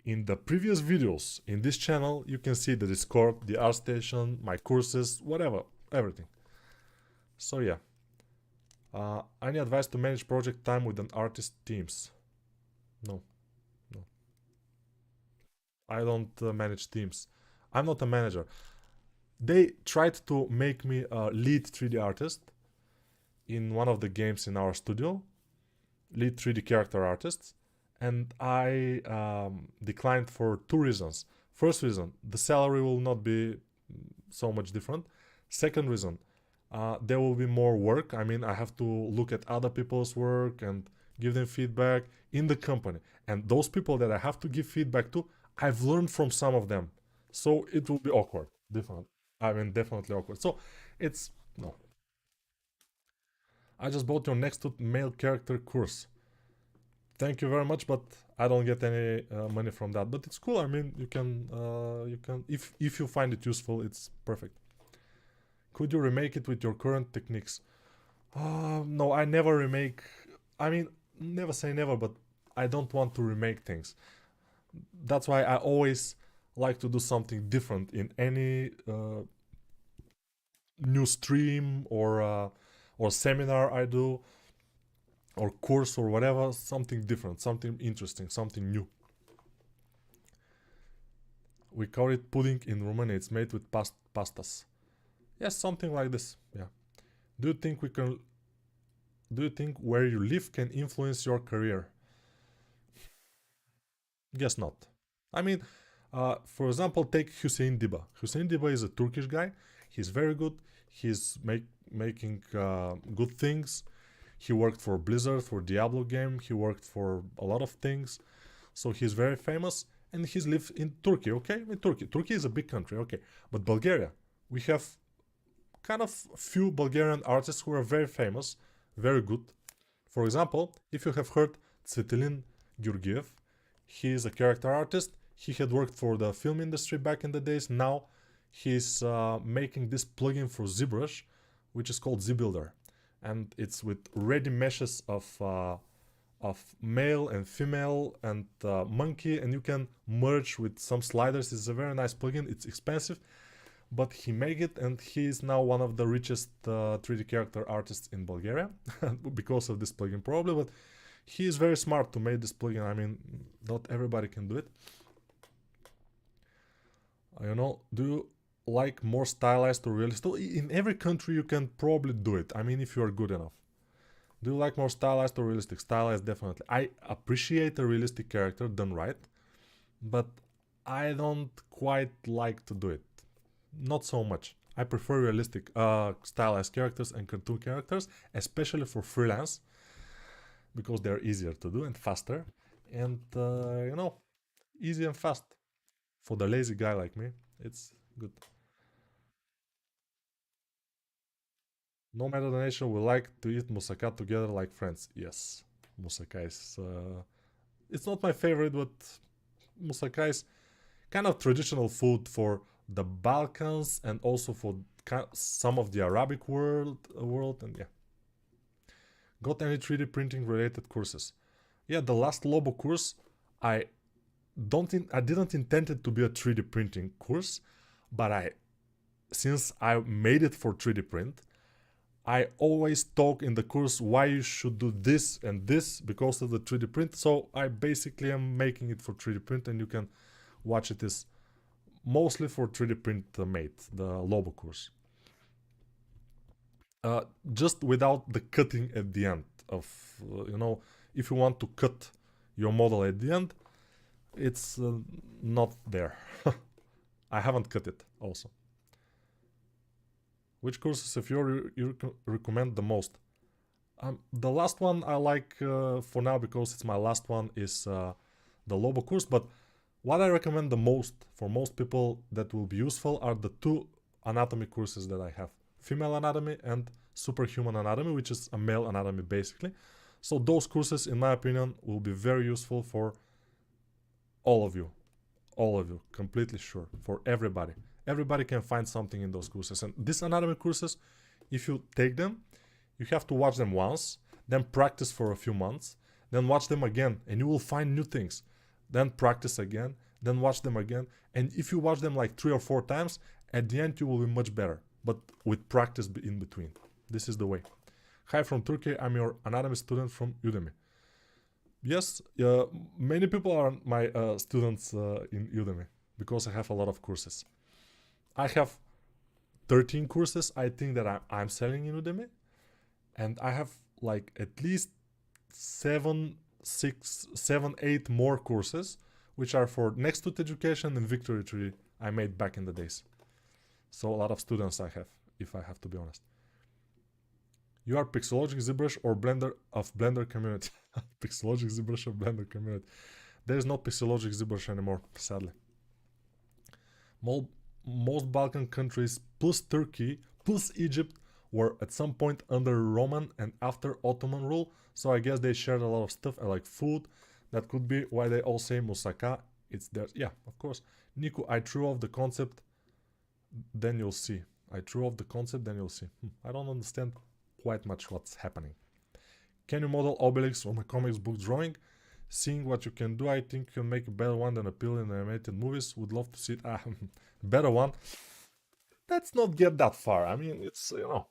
A: in the previous videos in this channel, you can see the Discord, the art station, my courses, whatever, everything. So yeah. Any advice to manage project time with an artist teams? No. I don't manage teams. I'm not a manager. They tried to make me a lead 3D artist in one of the games in our studio, lead 3D character artists, and I declined for two reasons. First reason, the salary will not be so much different. Second reason, there will be more work. I mean, I have to look at other people's work and give them feedback in the company. And those people that I have to give feedback to, I've learned from some of them. So it will be awkward. Definitely. I mean, definitely awkward. So it's... No. I just bought your next to male character course. Thank you very much, but I don't get any money from that. But it's cool. I mean, you can if you find it useful, it's perfect. Could you remake it with your current techniques? No, I never remake. I mean, never say never, but I don't want to remake things. That's why I always like to do something different in any new stream or seminar I do, or course or whatever. Something different, something interesting, something new. We call it pudding in Romania. It's made with pastas. Yes, something like this. Yeah. Do you think we can? Do you think where you live can influence your career? Guess not. I mean, for example, take Hüseyin Diba. Hüseyin Diba is a Turkish guy. He's very good. He's making good things. He worked for Blizzard, for Diablo game. He worked for a lot of things. So he's very famous. And he's lived in Turkey, okay? In Turkey. Turkey is a big country, okay. But Bulgaria, we have kind of few Bulgarian artists who are very famous, very good. For example, if you have heard Tsetelin Georgiev, he is a character artist. He had worked for the film industry back in the days. Now he's making this plugin for ZBrush, which is called ZBuilder. And it's with ready meshes of male and female and monkey, and you can merge with some sliders. It's a very nice plugin. It's expensive, but he made it, and he is now one of the richest 3D character artists in Bulgaria because of this plugin probably, but he is very smart to make this plugin. I mean, not everybody can do it. You know, do you like more stylized or realistic? In every country you can probably do it. I mean, if you are good enough. Do you like more stylized or realistic? Stylized, definitely. I appreciate a realistic character done right, but I don't quite like to do it. Not so much. I prefer realistic stylized characters and cartoon characters, especially for freelance, because they're easier to do and faster, and you know, easy and fast. For the lazy guy like me, it's good. No matter the nation, we like to eat moussaka together like friends. Yes, moussaka is... it's not my favorite, but moussaka is kind of traditional food for the Balkans and also for some of the Arabic world, and yeah. Got any 3D printing related courses? Yeah, the last Lobo course, I didn't intend it to be a 3D printing course, but since I made it for 3D print, I always talk in the course why you should do this and this because of the 3D print. So I basically am making it for 3D print, and you can watch it. Is mostly for 3D print made, the Lobo course. Just without the cutting at the end of, you know, if you want to cut your model at the end, it's not there. I haven't cut it also. Which courses of yours you recommend the most? The last one I like for now, because it's my last one, is the Lobo course. But what I recommend the most for most people that will be useful are the two anatomy courses that I have. Female anatomy and Superhuman Anatomy, which is a male anatomy basically. So those courses, in my opinion, will be very useful for all of you. All of you, completely sure, for everybody. Everybody can find something in those courses. And these anatomy courses, if you take them, you have to watch them once, then practice for a few months, then watch them again, and you will find new things. Then practice again, then watch them again. And if you watch them like 3 or 4 times, at the end you will be much better, but with practice in between. This is the way. Hi from Turkey, I'm your anatomy student from Udemy. Yes, many people are my students in Udemy, because I have a lot of courses. I have 13 courses, I think, that I'm selling in Udemy, and I have like at least 7, 8 more courses, which are for Next to Education and Victory Tree I made back in the days. So a lot of students I have, if I have to be honest. You are Pixologic, ZBrush, or Blender of Blender community. Pixologic, ZBrush, or Blender community. There is no Pixologic, ZBrush anymore, sadly. Most Balkan countries, plus Turkey, plus Egypt, were at some point under Roman and after Ottoman rule. So I guess they shared a lot of stuff, like food. That could be why they all say moussaka. It's there. Yeah, of course. Niku, I threw off the concept. Then you'll see. I threw off the concept, then you'll see. I don't understand quite much what's happening. Can you model Obelix from a comics book drawing? Seeing what you can do, I think you can make a better one than appeal in animated movies. Would love to see it. Better one. Let's not get that far. I mean, it's, you know.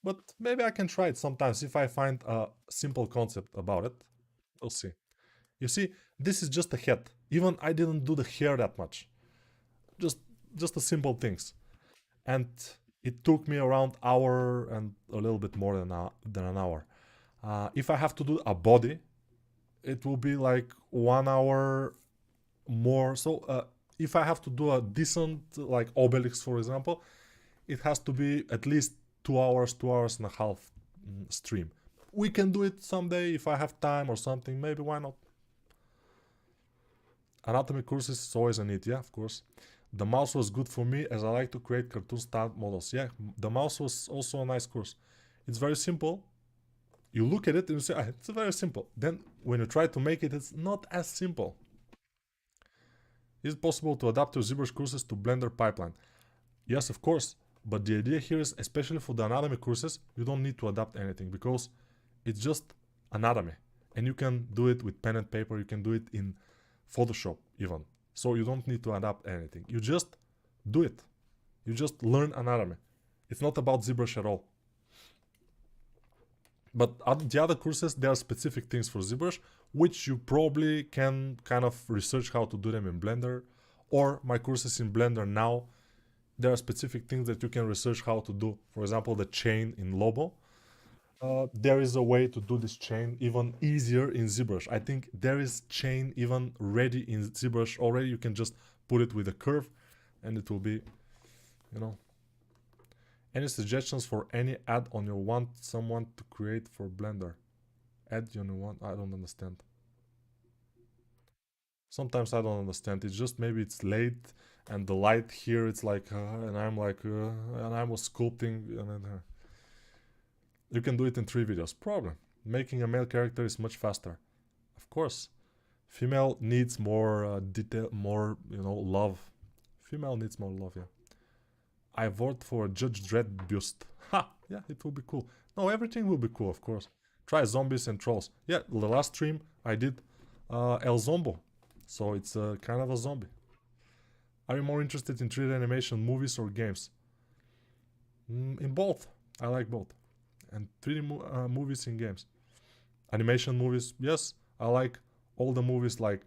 A: But maybe I can try it sometimes if I find a simple concept about it. We'll see. You see, this is just a head. Even I didn't do the hair that much. Just the simple things. And it took me around an hour and a little bit more than an hour. If I have to do a body, it will be like 1 hour more. So if I have to do a decent, like Obelix, for example, it has to be at least 2 hours, 2 hours and a half stream. We can do it someday if I have time or something. Maybe, why not? Anatomy courses is always a need, yeah, of course. The mouse was good for me as I like to create cartoon style models. Yeah, the mouse was also a nice course. It's very simple. You look at it and you say, it's very simple. Then when you try to make it, it's not as simple. Is it possible to adapt your ZBrush courses to Blender pipeline? Yes, of course. But the idea here is, especially for the anatomy courses, you don't need to adapt anything because it's just anatomy. And you can do it with pen and paper. You can do it in Photoshop even. So you don't need to adapt anything. You just do it. You just learn anatomy. It's not about ZBrush at all. But the other courses, there are specific things for ZBrush, which you probably can kind of research how to do them in Blender. Or my courses in Blender now, there are specific things that you can research how to do. For example, the chain in Lobo. There is a way to do this chain even easier in ZBrush. I think there is chain even ready in ZBrush already. You can just put it with a curve and it will be, you know. Any suggestions for any add-on you want someone to create for Blender? Add-on you want? I don't understand. Sometimes I don't understand. It's just maybe it's late and the light here, it's like, and I'm like, and I was sculpting and then, you can do it in 3 videos. Problem. Making a male character is much faster. Of course. Female needs more detail, more, you know, love. Female needs more love, yeah. I vote for Judge Dredd buste. Ha! Yeah, it will be cool. No, everything will be cool, of course. Try zombies and trolls. Yeah, the last stream I did El Zombo. So it's kind of a zombie. Are you more interested in 3D animation, movies or games? In both. I like both. And 3D movies and games. Animation movies, yes. I like all the movies like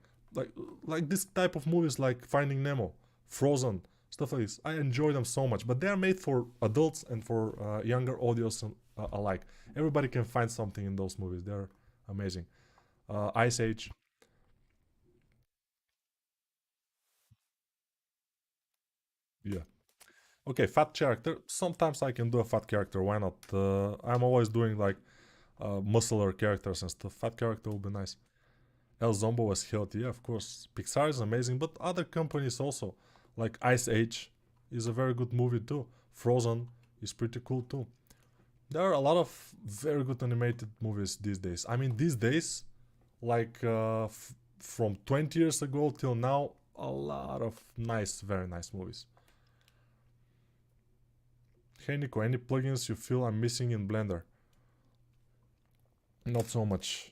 A: this type of movies like Finding Nemo, Frozen, stuff like this. I enjoy them so much, but they are made for adults and for younger audience alike. Everybody can find something in those movies. They're amazing. Ice Age. Yeah. Okay, fat character. Sometimes I can do a fat character. Why not? I'm always doing like muscular characters and stuff. Fat character will be nice. El Zombo was healthy. Yeah, of course. Pixar is amazing, but other companies also. Like Ice Age is a very good movie too. Frozen is pretty cool too. There are a lot of very good animated movies these days. I mean, these days, like from 20 years ago till now, a lot of nice, very nice movies. Hey Nico, any plugins you feel I'm missing in Blender? Not so much.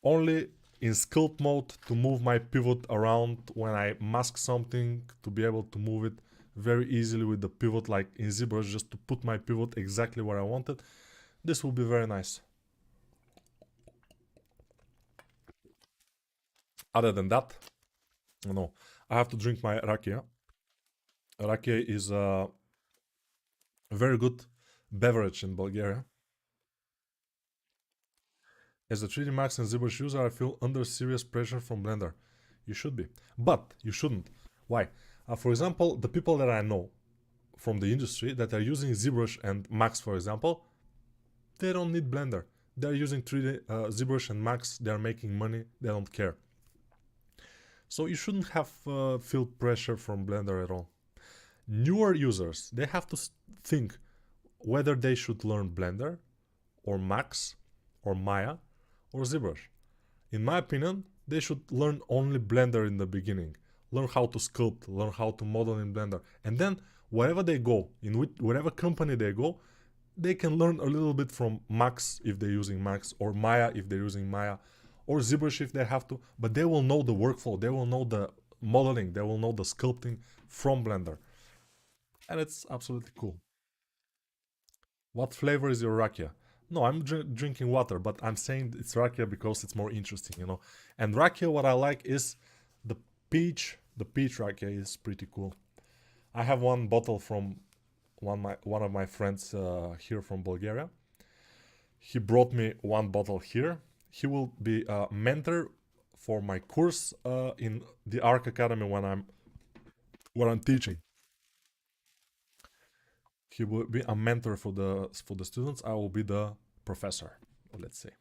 A: Only in sculpt mode to move my pivot around when I mask something, to be able to move it very easily with the pivot, like in ZBrush, just to put my pivot exactly where I want it. This will be very nice. Other than that, no. I have to drink my rakia. Rakia is a very good beverage in Bulgaria. As a 3D Max and ZBrush user, I feel under serious pressure from Blender. You should be. But you shouldn't. Why? For example, the people that I know from the industry that are using ZBrush and Max, for example, they don't need Blender. They're using 3D ZBrush and Max. They're making money. They don't care. So you shouldn't have feel pressure from Blender at all. Newer users, they have to think whether they should learn Blender or Max or Maya or ZBrush. In my opinion, they should learn only Blender in the beginning. Learn how to sculpt, learn how to model in Blender. And then wherever they go, in whatever company they go, they can learn a little bit from Max if they're using Max, or Maya if they're using Maya, or ZBrush if they have to. But they will know the workflow, they will know the modeling, they will know the sculpting from Blender. And it's absolutely cool. What flavor is your rakia? No, I'm drinking water, but I'm saying it's rakia because it's more interesting, you know. And rakia, what I like is the peach. The peach rakia is pretty cool. I have one bottle from one of my friends here from Bulgaria. He brought me one bottle here. He will be a mentor for my course in the Arc Academy when I'm teaching. He will be a mentor for the students. I will be the professor, let's say.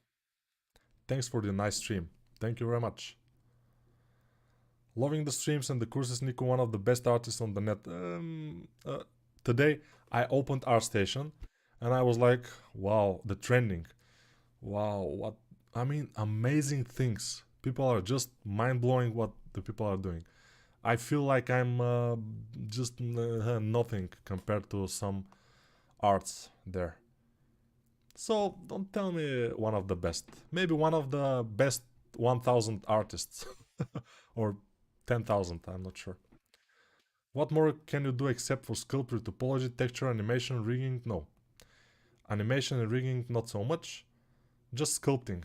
A: Thanks for the nice stream. Thank you very much. Loving the streams and the courses, Nico, one of the best artists on the net. Today I opened ArtStation and I was like, wow, the trending. Wow, what, I mean, amazing things. People are just mind-blowing what the people are doing. I feel like I'm just nothing compared to some arts there. So don't tell me one of the best. Maybe one of the best 1,000 artists or 10,000, I'm not sure. What more can you do except for sculpture, topology, texture, animation, rigging? No. Animation and rigging, not so much. Just sculpting.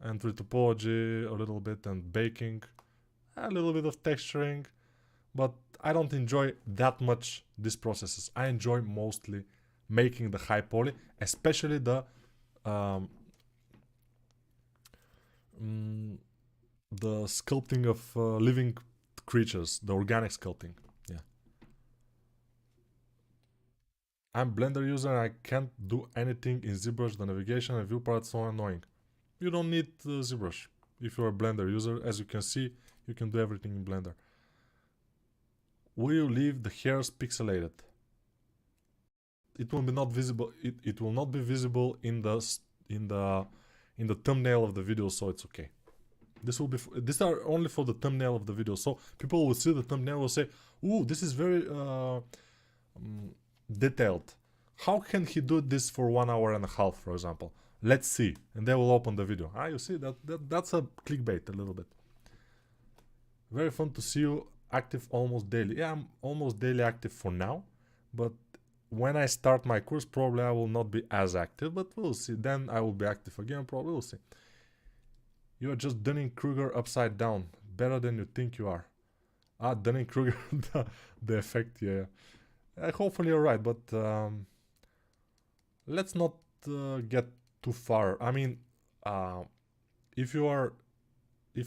A: And retopology a little bit, and baking. A little bit of texturing, but I don't enjoy that much these processes. I enjoy mostly making the high poly, especially the sculpting of living creatures, the organic sculpting. Yeah, I'm Blender user and I can't do anything in ZBrush. The navigation and viewport is so annoying. You don't need ZBrush if you're a Blender user. As you can see, you can do everything in Blender. Will you leave the hairs pixelated? It will be not visible. It will not be visible in the thumbnail of the video, so it's okay. This will be. These are only for the thumbnail of the video, so people will see the thumbnail, will say, "Ooh, this is very detailed. How can he do this for 1 hour and a half, for example? Let's see." And they will open the video. You see that's a clickbait a little bit. Very fun to see you active almost daily. Yeah, I'm almost daily active for now, but when I start my course, probably I will not be as active, but we'll see. Then I will be active again, probably. We'll see. You are just Dunning-Kruger upside down. Better than you think you are. Dunning-Kruger, the effect, yeah. Hopefully you're right, but let's not get too far. I mean, if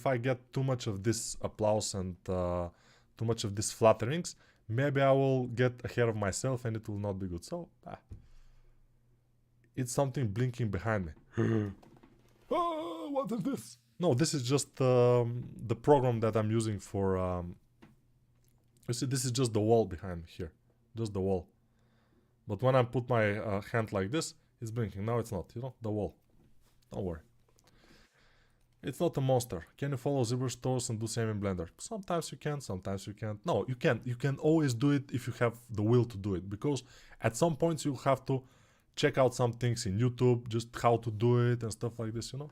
A: I get too much of this applause and too much of these flatterings, maybe I will get ahead of myself and it will not be good. So, it's something blinking behind me. What is this? No, this is just the program that I'm using for... you see, this is just the wall behind here. Just the wall. But when I put my hand like this, it's blinking. Now it's not, you know, the wall. Don't worry. It's not a monster. Can you follow ZBrush stores and do same in Blender? Sometimes you can, sometimes you can't. No, you can. You can always do it if you have the will to do it. Because at some points you'll have to check out some things in YouTube, just how to do it and stuff like this, you know?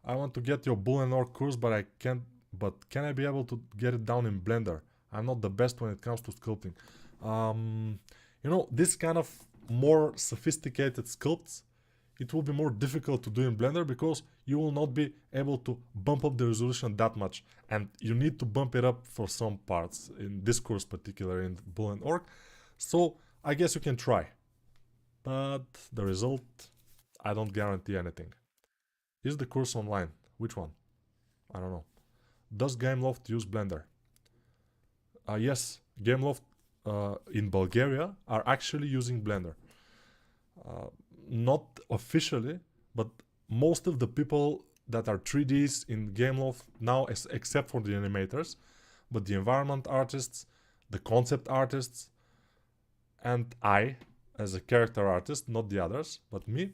A: I want to get your Boolean or course, but I can't. But can I be able to get it down in Blender? I'm not the best when it comes to sculpting. You know, this kind of more sophisticated sculpts, it will be more difficult to do in Blender because you will not be able to bump up the resolution that much, and you need to bump it up for some parts, in this course particularly in Boolean org. So I guess you can try, but the result, I don't guarantee anything. Is the course online? Which one? I don't know. Does Gameloft use Blender? Yes, Gameloft in Bulgaria are actually using Blender. Not officially, but most of the people that are 3Ds in Gameloft now, except for the animators, but the environment artists, the concept artists, and I, as a character artist, not the others, but me,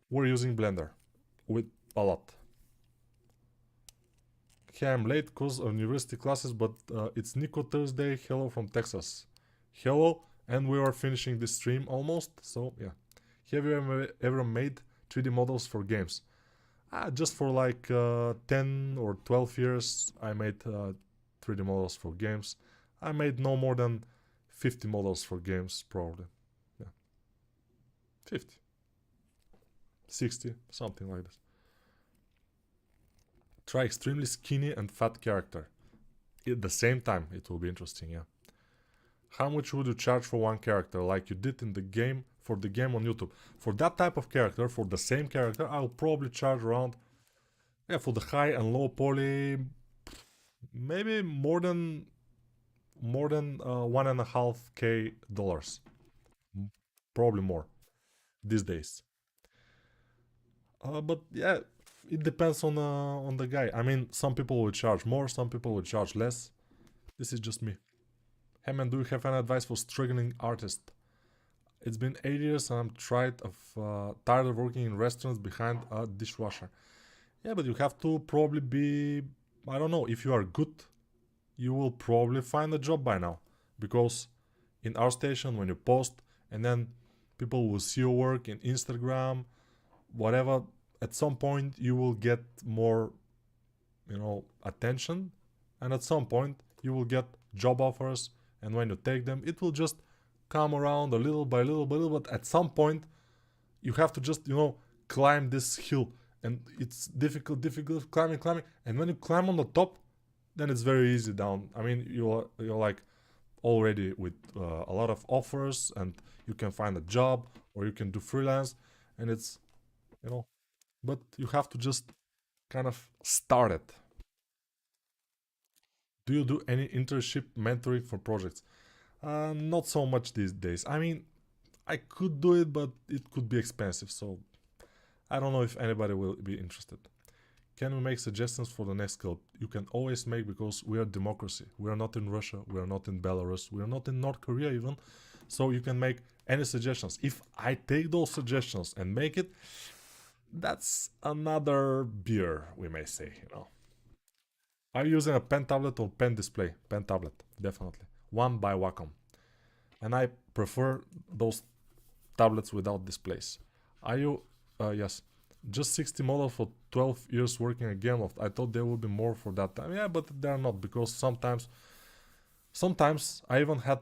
A: we're using Blender with a lot. Hey, I'm late because of university classes, but it's Nico Thursday. Hello from Texas. Hello, and we are finishing this stream almost, so yeah. Have you ever made 3D models for games? Just for like 10 or 12 years I made 3D models for games. I made no more than 50 models for games, probably. Yeah. 50. 60, something like this. Try extremely skinny and fat character. At the same time, it will be interesting, yeah. How much would you charge for one character, like you did in the game, for the game on YouTube? For that type of character, for the same character, I'll probably charge around, yeah, for the high and low poly, maybe more than $1.5K. Probably more these days. But yeah, it depends on the guy. I mean, some people will charge more, some people will charge less. This is just me. Hey man, do you have any advice for struggling artist? It's been 8 years and I'm tired of working in restaurants behind a dishwasher. Yeah, but you have to probably be, I don't know, if you are good, you will probably find a job by now. Because in ArtStation, when you post and then people will see your work in Instagram, whatever, at some point you will get more, you know, attention, and at some point you will get job offers, and when you take them, it will just come around a little by little by little, but at some point you have to just, you know, climb this hill, and it's difficult, climbing, and when you climb on the top, then it's very easy down. I mean, you're like already with a lot of offers, and you can find a job, or you can do freelance, and it's, you know, but you have to just kind of start it. Do you do any internship mentoring for projects? Not so much these days. I mean, I could do it, but it could be expensive, so I don't know if anybody will be interested. Can we make suggestions for the next sculpt? You can always make, because we are democracy. We are not in Russia, we are not in Belarus, we are not in North Korea even, so you can make any suggestions. If I take those suggestions and make it, that's another beer, we may say, you know. Are you using a pen tablet or pen display? Pen tablet, definitely. One by Wacom. And I prefer those tablets without displays. Are you... yes. Just 60 models for 12 years working at Gameloft. I thought there would be more for that time. Yeah, but they're not, because sometimes I even had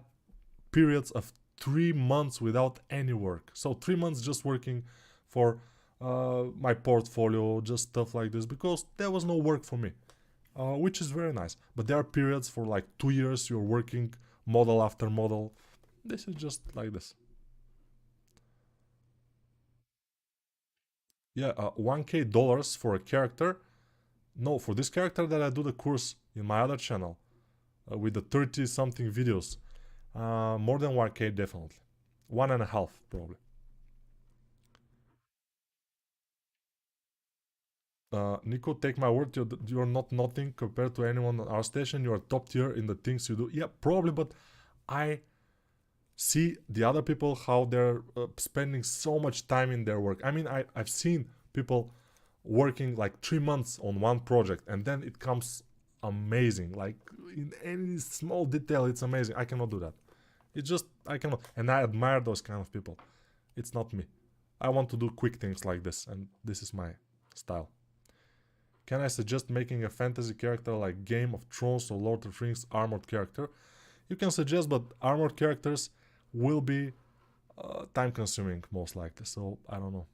A: periods of 3 months without any work. So 3 months just working for my portfolio, just stuff like this, because there was no work for me. Which is very nice. But there are periods for like 2 years you're working model after model. This is just like this. Yeah, $1K for a character. No, for this character that I do the course in my other channel with the 30 something videos. More than 1K definitely. 1.5 probably. Nico, take my word, you're not nothing compared to anyone on ArtStation. You're top tier in the things you do. Yeah, probably, but I see the other people how they're spending so much time in their work. I mean, I've seen people working like 3 months on one project and then it comes amazing. Like in any small detail, it's amazing. I cannot do that. It's just, I cannot. And I admire those kind of people. It's not me. I want to do quick things like this, and this is my style. Can I suggest making a fantasy character like Game of Thrones or Lord of the Rings armored character? You can suggest, but armored characters will be time consuming most likely, so I don't know.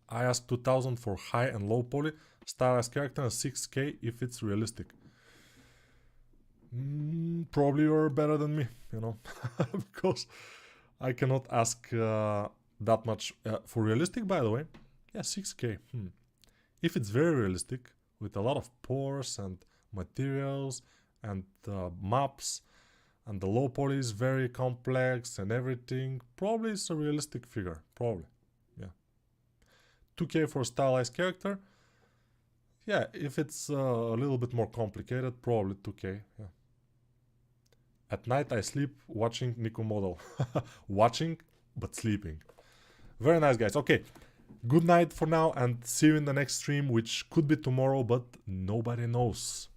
A: I asked 2000 for high and low poly stylized character and 6k if it's realistic. Probably you're better than me, you know, because I cannot ask that much for realistic, by the way. Yeah, 6k. If it's very realistic with a lot of pores and materials and maps and the low poly is very complex and everything, probably it's a realistic figure. Probably, yeah. 2k for a stylized character. Yeah, if it's a little bit more complicated, probably 2k. Yeah. At night I sleep watching Nico model. Watching, but sleeping. Very nice, guys. Okay, good night for now and see you in the next stream, which could be tomorrow, but nobody knows.